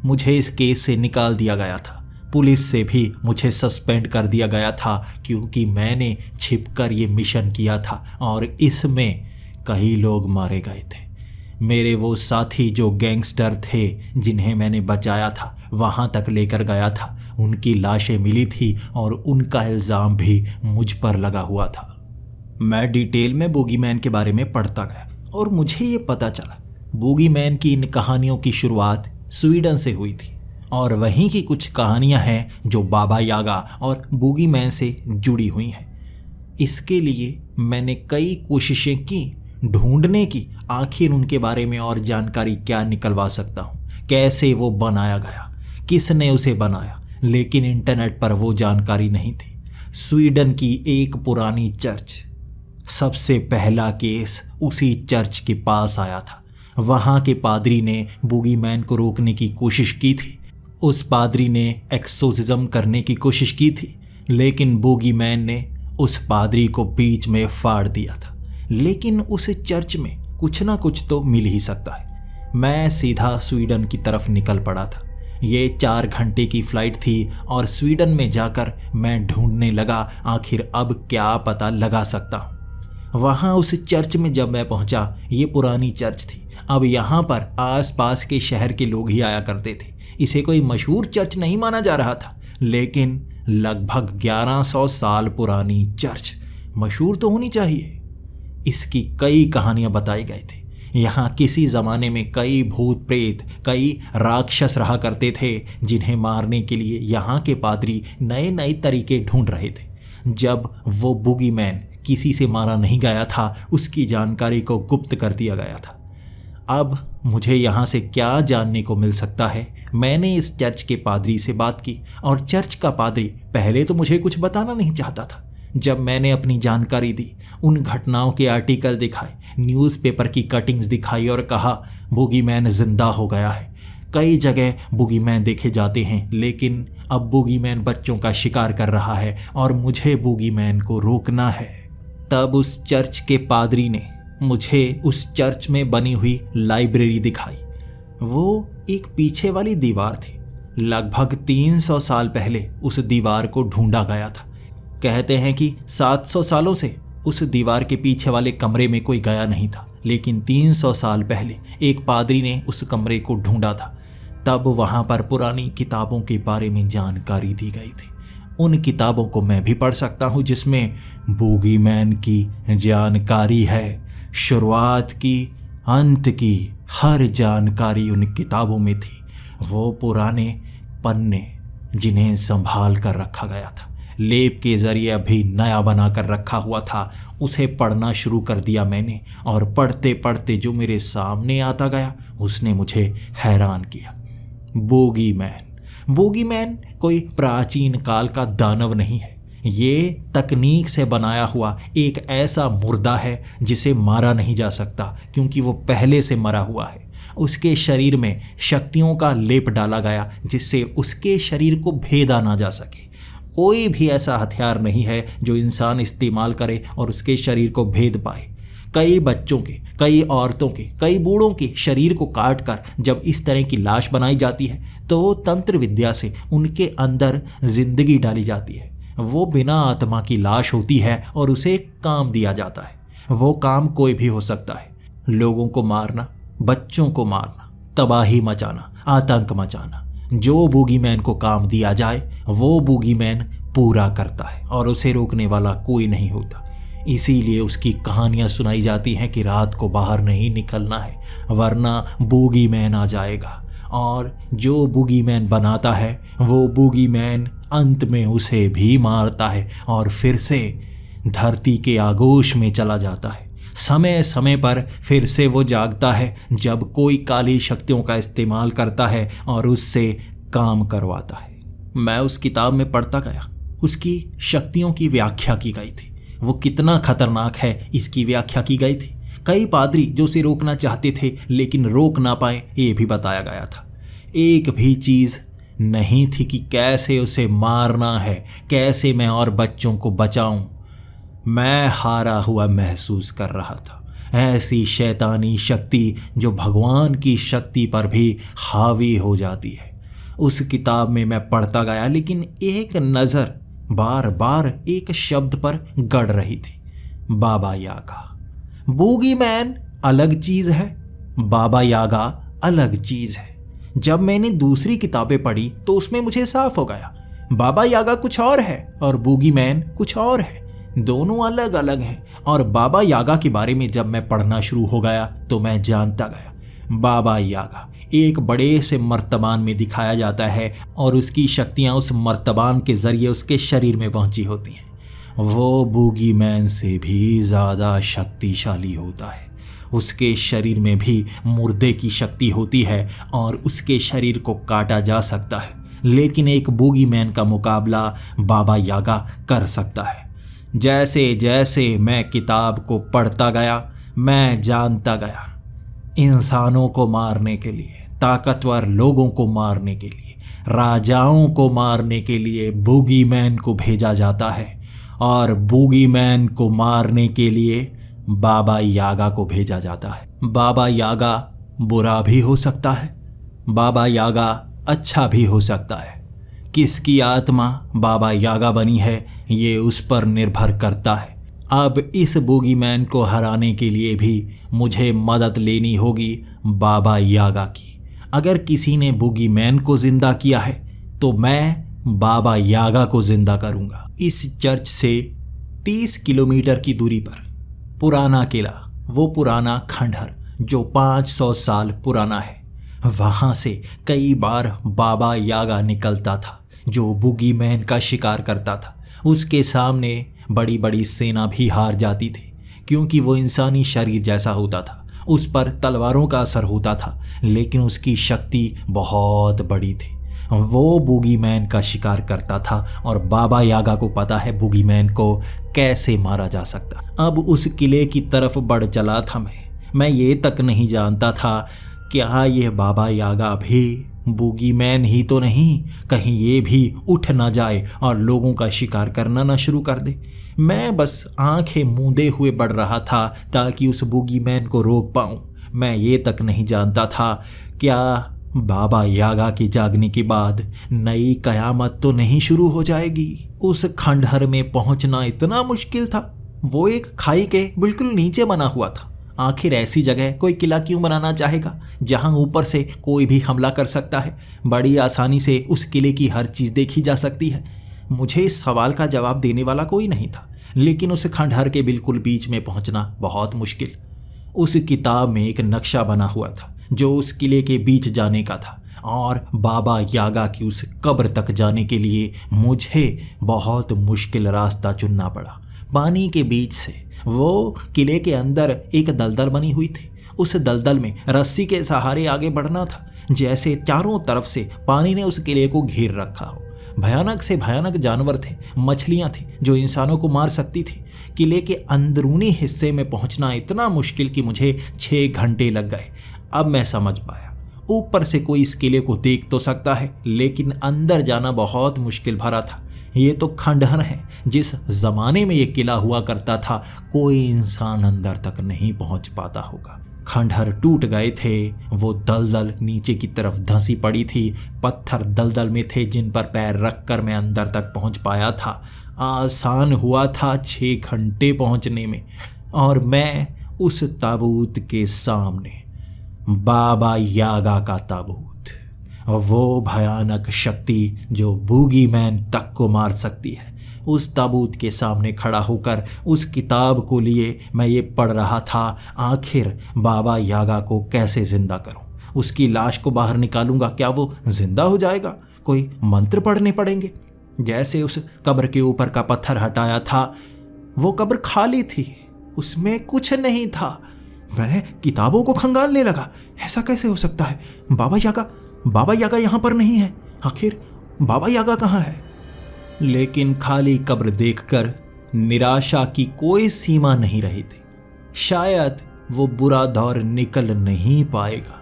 मुझे इस केस से निकाल दिया गया था, पुलिस से भी मुझे सस्पेंड कर दिया गया था, क्योंकि मैंने छिपकर ये मिशन किया था और इसमें कई लोग मारे गए थे। मेरे वो साथी जो गैंगस्टर थे जिन्हें मैंने बचाया था, वहाँ तक लेकर गया था। उनकी लाशें मिली थी और उनका इल्ज़ाम भी मुझ पर लगा हुआ था। मैं डिटेल में बूगीमैन के बारे में पढ़ता गया और मुझे ये पता चला बूगीमैन की इन कहानियों की शुरुआत स्वीडन से हुई थी और वहीं की कुछ कहानियां हैं जो बाबा यागा और बूगीमैन से जुड़ी हुई हैं। इसके लिए मैंने कई कोशिशें की ढूंढने की, आखिर उनके बारे में और जानकारी क्या निकलवा सकता हूँ, कैसे वो बनाया गया, किसने उसे बनाया, लेकिन इंटरनेट पर वो जानकारी नहीं थी। स्वीडन की एक पुरानी चर्च, सबसे पहला केस उसी चर्च के पास आया था। वहाँ के पादरी ने बूगीमैन को रोकने की कोशिश की थी। उस पादरी ने एक्सोर्सिज्म करने की कोशिश की थी, लेकिन बूगीमैन ने उस पादरी को बीच में फाड़ दिया था। लेकिन उस चर्च में कुछ ना कुछ तो मिल ही सकता है। मैं सीधा स्वीडन की तरफ निकल पड़ा था। ये 4 घंटे की फ्लाइट थी और स्वीडन में जाकर मैं ढूंढने लगा आखिर अब क्या पता लगा सकता हूँ। वहाँ उस चर्च में जब मैं पहुँचा, ये पुरानी चर्च थी। अब यहाँ पर आसपास के शहर के लोग ही आया करते थे। इसे कोई मशहूर चर्च नहीं माना जा रहा था, लेकिन लगभग 1100 साल पुरानी चर्च मशहूर तो होनी चाहिए। इसकी कई कहानियां बताई गई थी। यहाँ किसी ज़माने में कई भूत प्रेत, कई राक्षस रहा करते थे, जिन्हें मारने के लिए यहाँ के पादरी नए नए तरीके ढूंढ रहे थे। जब वो बुगीमैन किसी से मारा नहीं गया था, उसकी जानकारी को गुप्त कर दिया गया था। अब मुझे यहाँ से क्या जानने को मिल सकता है? मैंने इस चर्च के पादरी से बात की और चर्च का पादरी पहले तो मुझे कुछ बताना नहीं चाहता था। जब मैंने अपनी जानकारी दी, उन घटनाओं के आर्टिकल दिखाए, न्यूज़पेपर की कटिंग्स दिखाई और कहा बुगीमैन जिंदा हो गया है। कई जगह बुगीमैन देखे जाते हैं, लेकिन अब बुगीमैन बच्चों का शिकार कर रहा है और मुझे बुगीमैन को रोकना है। तब उस चर्च के पादरी ने मुझे उस चर्च में बनी हुई लाइब्रेरी दिखाई। वो एक पीछे वाली दीवार थी। लगभग 300 साल पहले उस दीवार को ढूंढा गया था। कहते हैं कि 700 सालों से उस दीवार के पीछे वाले कमरे में कोई गया नहीं था, लेकिन 300 साल पहले एक पादरी ने उस कमरे को ढूंढा था। तब वहाँ पर पुरानी किताबों के बारे में जानकारी दी गई थी। उन किताबों को मैं भी पढ़ सकता हूँ जिसमें बूगीमैन की जानकारी है। शुरुआत की, अंत की हर जानकारी उन किताबों में थी। वो पुराने पन्ने जिन्हें संभाल कर रखा गया था, लेप के जरिए अभी नया बनाकर रखा हुआ था, उसे पढ़ना शुरू कर दिया मैंने। और पढ़ते पढ़ते जो मेरे सामने आता गया उसने मुझे हैरान किया। बोगीमैन कोई प्राचीन काल का दानव नहीं है। ये तकनीक से बनाया हुआ एक ऐसा मुर्दा है जिसे मारा नहीं जा सकता, क्योंकि वो पहले से मरा हुआ है। उसके शरीर में शक्तियों का लेप डाला गया जिससे उसके शरीर को भेदा ना जा सके। कोई भी ऐसा हथियार नहीं है जो इंसान इस्तेमाल करे और उसके शरीर को भेद पाए। कई बच्चों के, कई औरतों के, कई बूढ़ों के शरीर को काट कर जब इस तरह की लाश बनाई जाती है तो तंत्र विद्या से उनके अंदर जिंदगी डाली जाती है। वो बिना आत्मा की लाश होती है और उसे काम दिया जाता है। वो काम कोई भी हो सकता है। लोगों को मारना, बच्चों को मारना, तबाही मचाना, आतंक मचाना। जो बूगीमैन को काम दिया जाए वो बूगीमैन पूरा करता है और उसे रोकने वाला कोई नहीं होता। इसीलिए उसकी कहानियां सुनाई जाती हैं कि रात को बाहर नहीं निकलना है, वरना बूगीमैन आ जाएगा। और जो बूगीमैन बनाता है वो बूगीमैन अंत में उसे भी मारता है और फिर से धरती के आगोश में चला जाता है। समय समय पर फिर से वो जागता है जब कोई काली शक्तियों का इस्तेमाल करता है और उससे काम करवाता है। मैं उस किताब में पढ़ता गया। उसकी शक्तियों की व्याख्या की गई थी। वो कितना खतरनाक है इसकी व्याख्या की गई थी। कई पादरी जो उसे रोकना चाहते थे लेकिन रोक ना पाए, ये भी बताया गया था। एक भी चीज़ नहीं थी कि कैसे उसे मारना है, कैसे मैं और बच्चों को बचाऊं। मैं हारा हुआ महसूस कर रहा था। ऐसी शैतानी शक्ति जो भगवान की शक्ति पर भी हावी हो जाती है। उस किताब में मैं पढ़ता गया, लेकिन एक नज़र बार बार एक शब्द पर गड़ रही थी, बाबा यागा। बूगीमैन अलग चीज़ है, बाबा यागा अलग चीज़ है। जब मैंने दूसरी किताबें पढ़ी तो उसमें मुझे साफ हो गया, बाबा यागा कुछ और है और बूगीमैन कुछ और है। दोनों अलग अलग हैं। और बाबा यागा के बारे में जब मैं पढ़ना शुरू हो गया तो मैं जानता गया, बाबा यागा एक बड़े से मर्तबान में दिखाया जाता है और उसकी शक्तियाँ उस मर्तबान के ज़रिए उसके शरीर में पहुँची होती हैं। वो बूगीमैन से भी ज़्यादा शक्तिशाली होता है। उसके शरीर में भी मुर्दे की शक्ति होती है और उसके शरीर को काटा जा सकता है, लेकिन एक बूगीमैन का मुकाबला बाबा यागा कर सकता है। जैसे जैसे मैं किताब को पढ़ता गया मैं जानता गया, इंसानों को मारने के लिए, ताकतवर लोगों को मारने के लिए, राजाओं को मारने के लिए बूगीमैन को भेजा जाता है और बूगीमैन को मारने के लिए बाबा यागा को भेजा जाता है। बाबा यागा बुरा भी हो सकता है, बाबा यागा अच्छा भी हो सकता है। किसकी आत्मा बाबा यागा बनी है ये उस पर निर्भर करता है। अब इस बूगीमैन को हराने के लिए भी मुझे मदद लेनी होगी बाबा यागा की। अगर किसी ने बूगीमैन को जिंदा किया है तो मैं बाबा यागा को जिंदा करूंगा। इस चर्च से 30 किलोमीटर की दूरी पर पुराना किला, वो पुराना खंडहर जो 500 साल पुराना है, वहां से कई बार बाबा यागा निकलता था जो बूगीमैन का शिकार करता था। उसके सामने बड़ी बड़ी सेना भी हार जाती थी क्योंकि वो इंसानी शरीर जैसा होता था। उस पर तलवारों का असर होता था लेकिन उसकी शक्ति बहुत बड़ी थी। वो बूगीमैन का शिकार करता था और बाबा यागा को पता है बूगीमैन को कैसे मारा जा सकता। अब उस किले की तरफ बढ़ चला था मैं ये तक नहीं जानता था क्या ये बाबा यागा भी बूगीमैन ही तो नहीं, कहीं ये भी उठ ना जाए और लोगों का शिकार करना ना शुरू कर दे। मैं बस आंखें मूंदे हुए बढ़ रहा था ताकि उस बूगीमैन को रोक पाऊं। मैं ये तक नहीं जानता था क्या बाबा यागा के जागने के बाद नई कयामत तो नहीं शुरू हो जाएगी। उस खंडहर में पहुंचना इतना मुश्किल था। वो एक खाई के बिल्कुल नीचे बना हुआ था। आखिर ऐसी जगह कोई किला क्यों बनाना चाहेगा जहां ऊपर से कोई भी हमला कर सकता है। बड़ी आसानी से उस किले की हर चीज़ देखी जा सकती है। मुझे इस सवाल का जवाब देने वाला कोई नहीं था, लेकिन उस खंडहर के बिल्कुल बीच में पहुंचना बहुत मुश्किल। उस किताब में एक नक्शा बना हुआ था जो उस किले के बीच जाने का था और बाबा यागा की उस कब्र तक जाने के लिए मुझे बहुत मुश्किल रास्ता चुनना पड़ा। पानी के बीच से वो किले के अंदर एक दलदल बनी हुई थी। उस दलदल में रस्सी के सहारे आगे बढ़ना था, जैसे चारों तरफ से पानी ने उस किले को घेर रखा हो। भयानक से भयानक जानवर थे, मछलियां थी जो इंसानों को मार सकती थी। किले के अंदरूनी हिस्से में पहुंचना इतना मुश्किल कि मुझे 6 घंटे लग गए। अब मैं समझ पाया, ऊपर से कोई इस किले को देख तो सकता है लेकिन अंदर जाना बहुत मुश्किल भरा था। ये तो खंडहर है, जिस जमाने में ये किला हुआ करता था कोई इंसान अंदर तक नहीं पहुंच पाता होगा। खंडहर टूट गए थे, वो दलदल नीचे की तरफ धंसी पड़ी थी। पत्थर दलदल में थे जिन पर पैर रखकर मैं अंदर तक पहुंच पाया था। आसान हुआ था 6 घंटे पहुंचने में। और मैं उस ताबूत के सामने, बाबा यागा का ताबूत, वो भयानक शक्ति जो बूगीमैन तक को मार सकती है, उस ताबूत के सामने खड़ा होकर उस किताब को लिए मैं ये पढ़ रहा था। आखिर बाबा यागा को कैसे जिंदा करूं? उसकी लाश को बाहर निकालूंगा, क्या वो जिंदा हो जाएगा? कोई मंत्र पढ़ने पड़ेंगे। जैसे उस कब्र के ऊपर का पत्थर हटाया था, वो कब्र खाली थी, उसमें कुछ नहीं था। मैं किताबों को खंगालने लगा। ऐसा कैसे हो सकता है? बाबा यागा यहाँ पर नहीं है। आखिर बाबा यागा कहाँ है? लेकिन खाली कब्र देखकर निराशा की कोई सीमा नहीं रही थी। शायद वो बुरा दौर निकल नहीं पाएगा,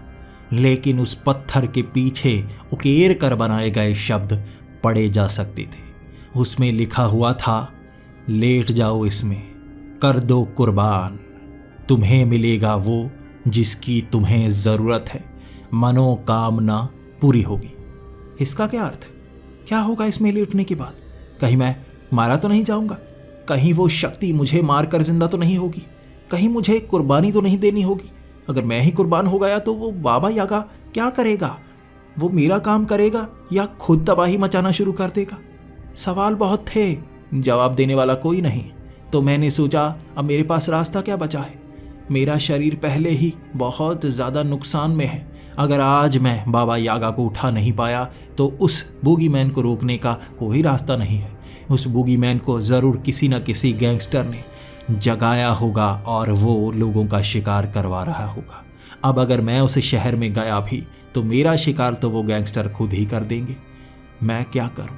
लेकिन उस पत्थर के पीछे उकेर कर बनाए गए शब्द पढ़े जा सकते थे। उसमें लिखा हुआ था, लेट जाओ इसमें, कर दो कुर्बान, तुम्हें मिलेगा वो जिसकी तुम्हें ज़रूरत है, मनोकामना पूरी होगी। इसका क्या अर्थ? क्या होगा इसमें लेटने के बाद? कहीं मैं मारा तो नहीं जाऊंगा? कहीं वो शक्ति मुझे मारकर जिंदा तो नहीं होगी? कहीं मुझे कुर्बानी तो नहीं देनी होगी? अगर मैं ही कुर्बान हो गया तो वो बाबा यागा क्या करेगा? वो मेरा काम करेगा या खुद तबाही मचाना शुरू कर देगा? सवाल बहुत थे, जवाब देने वाला कोई नहीं। तो मैंने सोचा अब मेरे पास रास्ता क्या बचा है। मेरा शरीर पहले ही बहुत ज़्यादा नुकसान में है। अगर आज मैं बाबा यागा को उठा नहीं पाया तो उस बूगीमैन को रोकने का कोई रास्ता नहीं है। उस बूगीमैन को ज़रूर किसी न किसी गैंगस्टर ने जगाया होगा और वो लोगों का शिकार करवा रहा होगा। अब अगर मैं उस शहर में गया भी तो मेरा शिकार तो वो गैंगस्टर खुद ही कर देंगे। मैं क्या करूं?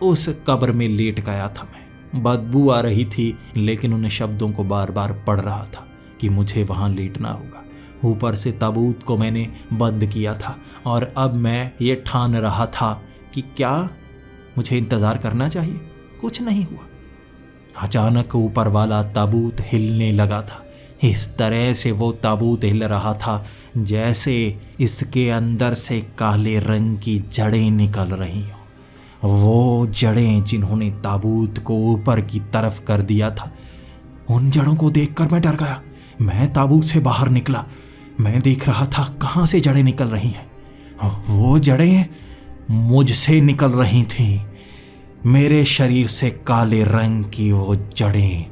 उस कब्र में लेट गया था मैं। बदबू आ रही थी, लेकिन उन शब्दों को बार बार पढ़ रहा था कि मुझे वहाँ लेटना होगा। ऊपर से ताबूत को मैंने बंद किया था और अब मैं ये ठान रहा था कि क्या मुझे इंतज़ार करना चाहिए। कुछ नहीं हुआ। अचानक ऊपर वाला ताबूत हिलने लगा था। इस तरह से वो ताबूत हिल रहा था जैसे इसके अंदर से काले रंग की जड़ें निकल रही हों। वो जड़ें जिन्होंने ताबूत को ऊपर की तरफ कर दिया था, उन जड़ों को देखकर मैं डर गया। मैं ताबूत से बाहर निकला। मैं देख रहा था कहाँ से जड़ें निकल रही हैं। वो जड़ें मुझसे निकल रही थीं। मेरे शरीर से काले रंग की वो जड़ें,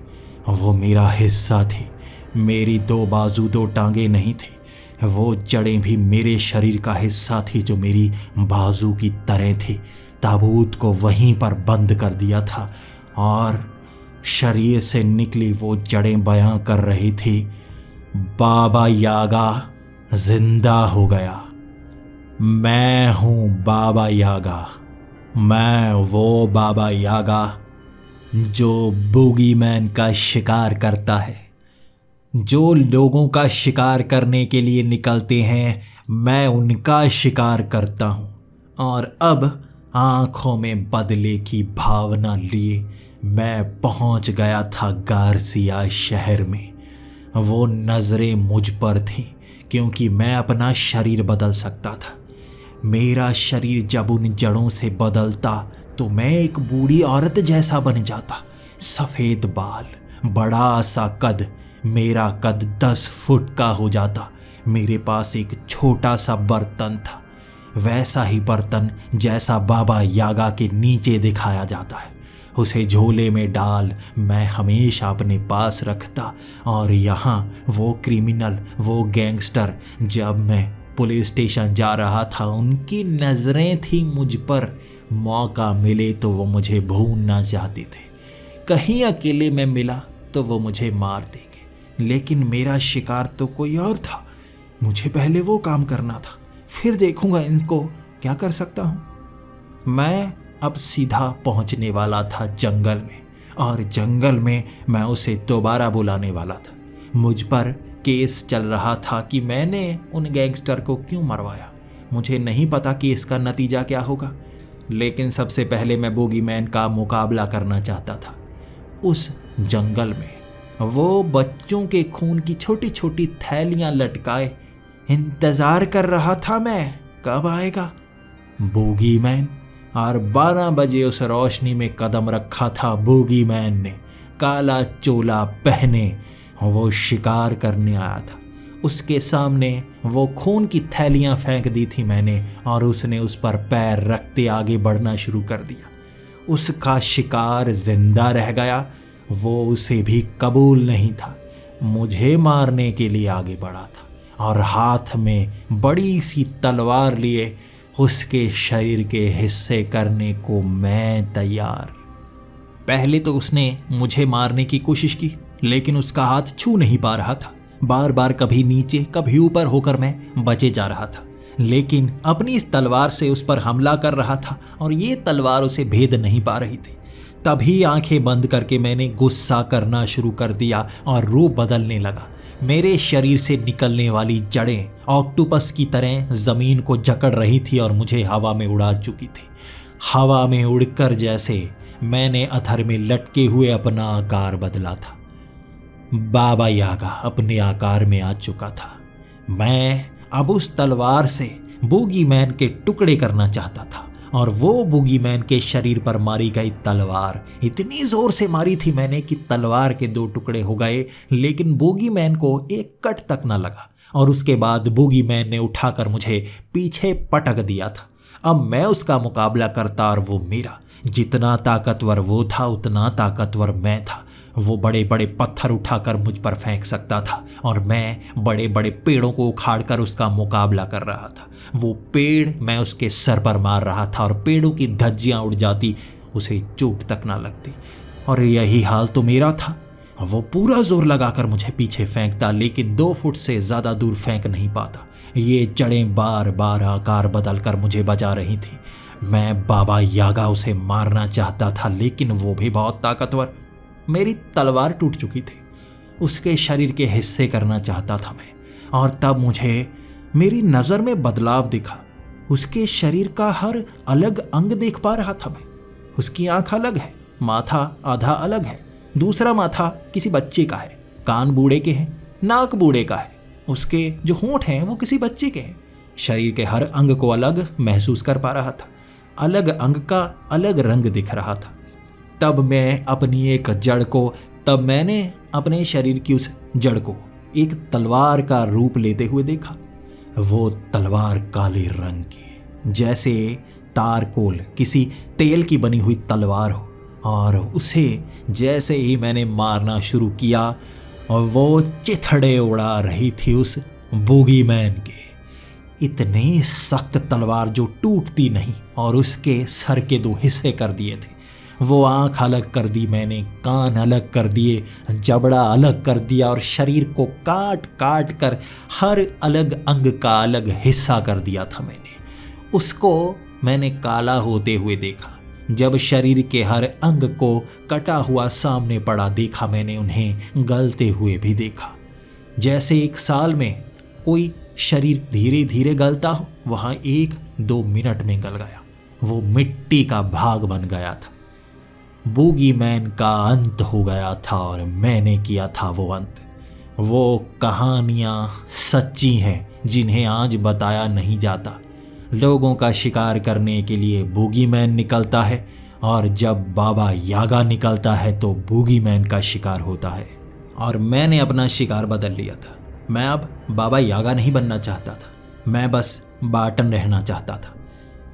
वो मेरा हिस्सा थी। मेरी 2 बाजू 2 टांगे नहीं थी। वो जड़ें भी मेरे शरीर का हिस्सा थी जो मेरी बाजू की तरह थी। ताबूत को वहीं पर बंद कर दिया था और शरीर से निकली वो जड़ें बयां कर रही थी, बाबा यागा जिंदा हो गया। मैं हूँ बाबा यागा। मैं वो बाबा यागा जो बूगीमैन का शिकार करता है। जो लोगों का शिकार करने के लिए निकलते हैं, मैं उनका शिकार करता हूँ। और अब आंखों में बदले की भावना लिए मैं पहुँच गया था गार्सिया शहर में। वो नज़रें मुझ पर थीं क्योंकि मैं अपना शरीर बदल सकता था। मेरा शरीर जब उन जड़ों से बदलता तो मैं एक बूढ़ी औरत जैसा बन जाता। सफ़ेद बाल, बड़ा सा कद, मेरा कद 10 फुट का हो जाता। मेरे पास एक छोटा सा बर्तन था, वैसा ही बर्तन जैसा बाबा यागा के नीचे दिखाया जाता है। उसे झोले में डाल मैं हमेशा अपने पास रखता। और यहाँ वो क्रिमिनल, वो गैंगस्टर, जब मैं पुलिस स्टेशन जा रहा था, उनकी नज़रें थी मुझ पर। मौका मिले तो वो मुझे भूनना चाहते थे। कहीं अकेले में मिला तो वो मुझे मार देंगे, लेकिन मेरा शिकार तो कोई और था। मुझे पहले वो काम करना था, फिर देखूंगा इनको क्या कर सकता हूँ। मैं अब सीधा पहुँचने वाला था जंगल में, और जंगल में मैं उसे दोबारा बुलाने वाला था। मुझ पर केस चल रहा था कि मैंने उन गैंगस्टर को क्यों मरवाया। मुझे नहीं पता कि इसका नतीजा क्या होगा, लेकिन सबसे पहले मैं बूगीमैन का मुकाबला करना चाहता था। उस जंगल में वो बच्चों के खून की छोटी छोटी थैलियां लटकाए इंतज़ार कर रहा था मैं कब आएगा बूगीमैन। और 12 बजे उस रोशनी में कदम रखा था बूगीमैन ने। काला चोला पहने वो शिकार करने आया था। उसके सामने वो खून की थैलियां फेंक दी थी मैंने, और उसने उस पर पैर रखते आगे बढ़ना शुरू कर दिया। उसका शिकार जिंदा रह गया। वो उसे भी कबूल नहीं था। मुझे मारने के लिए आगे बढ़ा था, और हाथ में बड़ी सी तलवार लिए उसके शरीर के हिस्से करने को मैं तैयार। पहले तो उसने मुझे मारने की कोशिश की, लेकिन उसका हाथ छू नहीं पा रहा था। बार बार कभी नीचे कभी ऊपर होकर मैं बचे जा रहा था, लेकिन अपनी इस तलवार से उस पर हमला कर रहा था, और ये तलवार उसे भेद नहीं पा रही थी। तभी आंखें बंद करके मैंने गुस्सा करना शुरू कर दिया और रूप बदलने लगा। मेरे शरीर से निकलने वाली जड़ें ऑक्टोपस की तरह ज़मीन को जकड़ रही थी और मुझे हवा में उड़ा चुकी थी। हवा में उड़कर जैसे मैंने अधर में लटके हुए अपना आकार बदला था। बाबा यागा अपने आकार में आ चुका था। मैं अब उस तलवार से बूगीमैन के टुकड़े करना चाहता था, और वो बूगीमैन के शरीर पर मारी गई तलवार इतनी जोर से मारी थी मैंने कि तलवार के 2 टुकड़े हो गए, लेकिन बूगीमैन को एक कट तक न लगा। और उसके बाद बूगीमैन ने उठाकर मुझे पीछे पटक दिया था। अब मैं उसका मुकाबला करता, और वो मेरा। जितना ताकतवर वो था उतना ताकतवर मैं था। वो बड़े बड़े पत्थर उठाकर मुझ पर फेंक सकता था, और मैं बड़े बड़े पेड़ों को उखाड़कर उसका मुकाबला कर रहा था। वो पेड़ मैं उसके सर पर मार रहा था, और पेड़ों की धज्जियां उड़ जाती, उसे चोट तक ना लगती। और यही हाल तो मेरा था। वो पूरा जोर लगाकर मुझे पीछे फेंकता, लेकिन 2 फुट से ज़्यादा दूर फेंक नहीं पाता। ये जड़ें बार बार आकार बदल कर मुझे बजा रही थी। मैं बाबा यागा उसे मारना चाहता था, लेकिन वो भी बहुत ताकतवर। मेरी तलवार टूट चुकी थी। उसके शरीर के हिस्से करना चाहता था मैं, और तब मुझे मेरी नज़र में बदलाव दिखा। उसके शरीर का हर अलग अंग देख पा रहा था मैं। उसकी आंख अलग है, माथा आधा अलग है, दूसरा माथा किसी बच्चे का है, कान बूढ़े के हैं, नाक बूढ़े का है, उसके जो होंठ हैं वो किसी बच्चे के हैं। शरीर के हर अंग को अलग महसूस कर पा रहा था, अलग अंग का अलग रंग दिख रहा था। तब मैंने अपने शरीर की उस जड़ को एक तलवार का रूप लेते हुए देखा। वो तलवार काले रंग की, जैसे तारकोल किसी तेल की बनी हुई तलवार हो, और उसे जैसे ही मैंने मारना शुरू किया और वो चिथड़े उड़ा रही थी उस बूगीमैन के। इतनी सख्त तलवार जो टूटती नहीं, और उसके सर के 2 हिस्से कर दिए थे। वो आंख अलग कर दी मैंने, कान अलग कर दिए, जबड़ा अलग कर दिया, और शरीर को काट काट कर हर अलग अंग का अलग हिस्सा कर दिया था मैंने। उसको मैंने काला होते हुए देखा। जब शरीर के हर अंग को कटा हुआ सामने पड़ा देखा मैंने, उन्हें गलते हुए भी देखा। जैसे 1 साल में कोई शरीर धीरे धीरे गलता हो, वहाँ 1-2 मिनट में गल गया। वो मिट्टी का भाग बन गया था। बूगीमैन का अंत हो गया था, और मैंने किया था वो अंत। वो कहानियाँ सच्ची हैं जिन्हें आज बताया नहीं जाता। लोगों का शिकार करने के लिए बूगीमैन निकलता है, और जब बाबा यागा निकलता है तो बूगीमैन का शिकार होता है। और मैंने अपना शिकार बदल लिया था। मैं अब बाबा यागा नहीं बनना चाहता था, मैं बस बार्टन रहना चाहता था।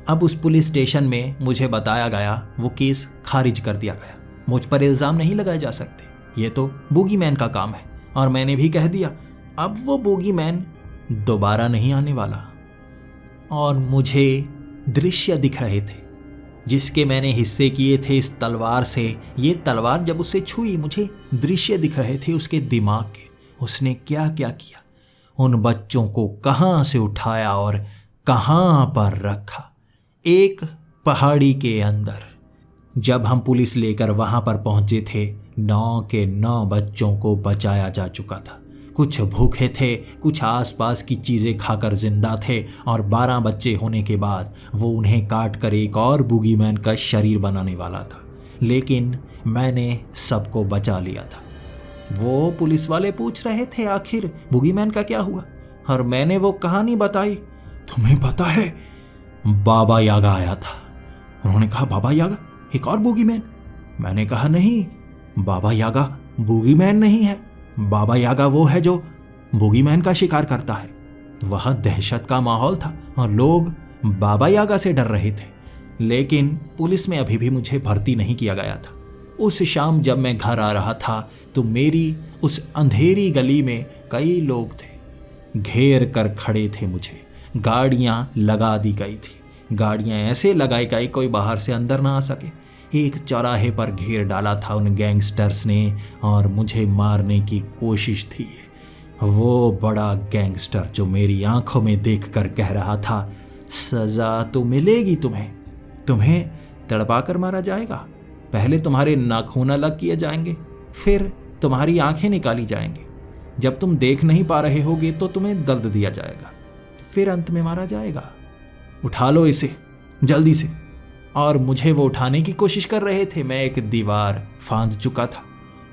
अब उस पुलिस स्टेशन में मुझे बताया गया, वो केस खारिज कर दिया गया। मुझ पर इल्ज़ाम नहीं लगाए जा सकते, ये तो बूगीमैन का काम है। और मैंने भी कह दिया, अब वो बूगीमैन दोबारा नहीं आने वाला। और मुझे दृश्य दिख रहे थे जिसके मैंने हिस्से किए थे इस तलवार से। ये तलवार जब उससे छुई, मुझे दृश्य दिख रहे थे उसके दिमाग के। उसने क्या क्या किया, उन बच्चों को कहाँ से उठाया और कहाँ पर रखा। एक पहाड़ी के अंदर जब हम पुलिस लेकर वहाँ पर पहुँचे थे, 9 के 9 बच्चों को बचाया जा चुका था। कुछ भूखे थे, कुछ आसपास की चीज़ें खाकर जिंदा थे, और 12 बच्चे होने के बाद वो उन्हें काट कर एक और बूगीमैन का शरीर बनाने वाला था। लेकिन मैंने सबको बचा लिया था। वो पुलिस वाले पूछ रहे थे आखिर बूगीमैन का क्या हुआ, और मैंने वो कहानी बताई। तुम्हें पता है, बाबा यागा आया था। उन्होंने कहा, बाबा यागा, एक और बूगीमैन? मैंने कहा, नहीं, बाबा यागा बूगीमैन नहीं है। बाबा यागा वो है जो बूगीमैन का शिकार करता है। वहाँ दहशत का माहौल था और लोग बाबा यागा से डर रहे थे। लेकिन पुलिस में अभी भी मुझे भर्ती नहीं किया गया था। उस शाम जब मैं घर आ रहा था तो मेरी उस अंधेरी गली में कई लोग थे, घेर कर खड़े थे मुझे। गाड़ियाँ लगा दी गई थी, गाड़ियाँ ऐसे लगाई गई कोई बाहर से अंदर ना आ सके। एक चौराहे पर घेर डाला था उन गैंगस्टर्स ने और मुझे मारने की कोशिश थी। वो बड़ा गैंगस्टर जो मेरी आंखों में देखकर कह रहा था, सज़ा तो मिलेगी तुम्हें, तुम्हें तड़पा कर मारा जाएगा। पहले तुम्हारे नाखून अलग किए जाएंगे, फिर तुम्हारी आंखें निकाली जाएंगी। जब तुम देख नहीं पा रहे होगे तो तुम्हें दर्द दिया जाएगा, फिर अंत में मारा जाएगा। उठा लो इसे जल्दी से। और मुझे वो उठाने की कोशिश कर रहे थे। मैं एक दीवार फांद चुका था,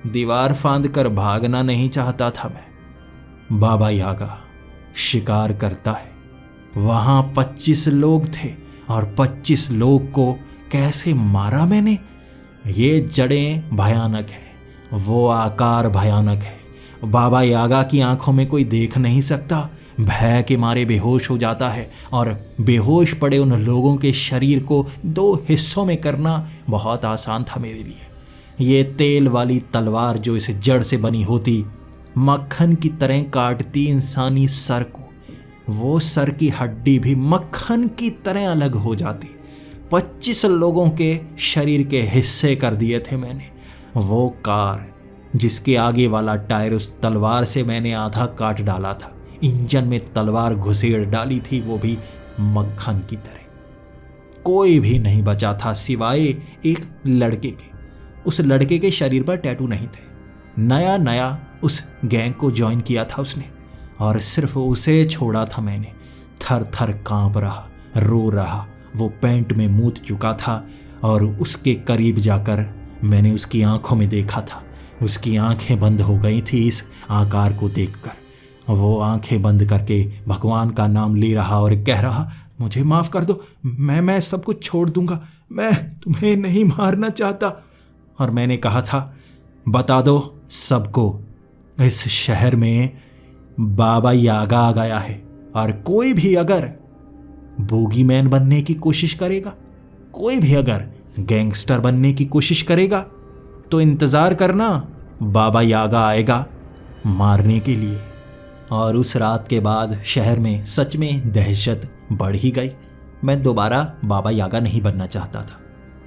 दीवार फांद कर भागना नहीं चाहता था मैं। बाबा यागा शिकार करता है। वहाँ 25 लोग थे और 25 लोग को कैसे मारा मैंने। ये जड़ें भयानक हैं, वो आकार भयानक है। बाबा यागा की आंखों में कोई देख नहीं सकता, भय के मारे बेहोश हो जाता है। और बेहोश पड़े उन लोगों के शरीर को 2 हिस्सों में करना बहुत आसान था मेरे लिए। ये तेल वाली तलवार जो इस जड़ से बनी होती, मक्खन की तरह काटती इंसानी सर को, वो सर की हड्डी भी मक्खन की तरह अलग हो जाती। 25 लोगों के शरीर के हिस्से कर दिए थे मैंने। वो कार जिसके आगे वाला टायर उस तलवार से मैंने आधा काट डाला था, इंजन में तलवार घुसेड़ डाली थी, वो भी मक्खन की तरह। कोई भी नहीं बचा था सिवाय एक लड़के के। उस लड़के के शरीर पर टैटू नहीं थे, नया नया उस गैंग को ज्वाइन किया था उसने, और सिर्फ उसे छोड़ा था मैंने। थर थर कांप रहा, रो रहा, वो पैंट में मूत चुका था। और उसके करीब जाकर मैंने उसकी आंखों में देखा था, उसकी आंखें बंद हो गई थी इस आकार को देखकर। वो आंखें बंद करके भगवान का नाम ले रहा और कह रहा, मुझे माफ़ कर दो, मैं सब कुछ छोड़ दूंगा, मैं तुम्हें नहीं मारना चाहता। और मैंने कहा था, बता दो सबको, इस शहर में बाबा यागा आ गया है और कोई भी अगर बोगीमैन बनने की कोशिश करेगा, कोई भी अगर गैंगस्टर बनने की कोशिश करेगा तो इंतज़ार करना, बाबा यागा आएगा मारने के लिए। और उस रात के बाद शहर में सच में दहशत बढ़ ही गई। मैं दोबारा बाबा यागा नहीं बनना चाहता था।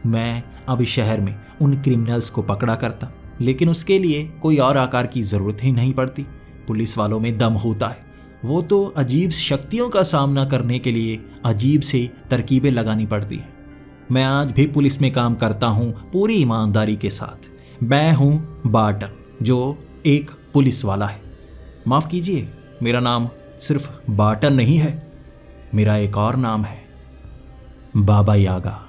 मैं अब शहर में उन क्रिमिनल्स को पकड़ा करता, लेकिन उसके लिए कोई और आकार की ज़रूरत ही नहीं पड़ती। पुलिस वालों में दम होता है, वो तो अजीब शक्तियों का सामना करने के लिए अजीब से तरकीबें लगानी पड़ती हैं। मैं आज भी पुलिस में काम करता हूँ पूरी ईमानदारी के साथ। मैं हूँ बार्टन, जो एक पुलिस वाला है। माफ़ कीजिए, मेरा नाम सिर्फ बार्टन नहीं है, मेरा एक और नाम है, बाबा यागा।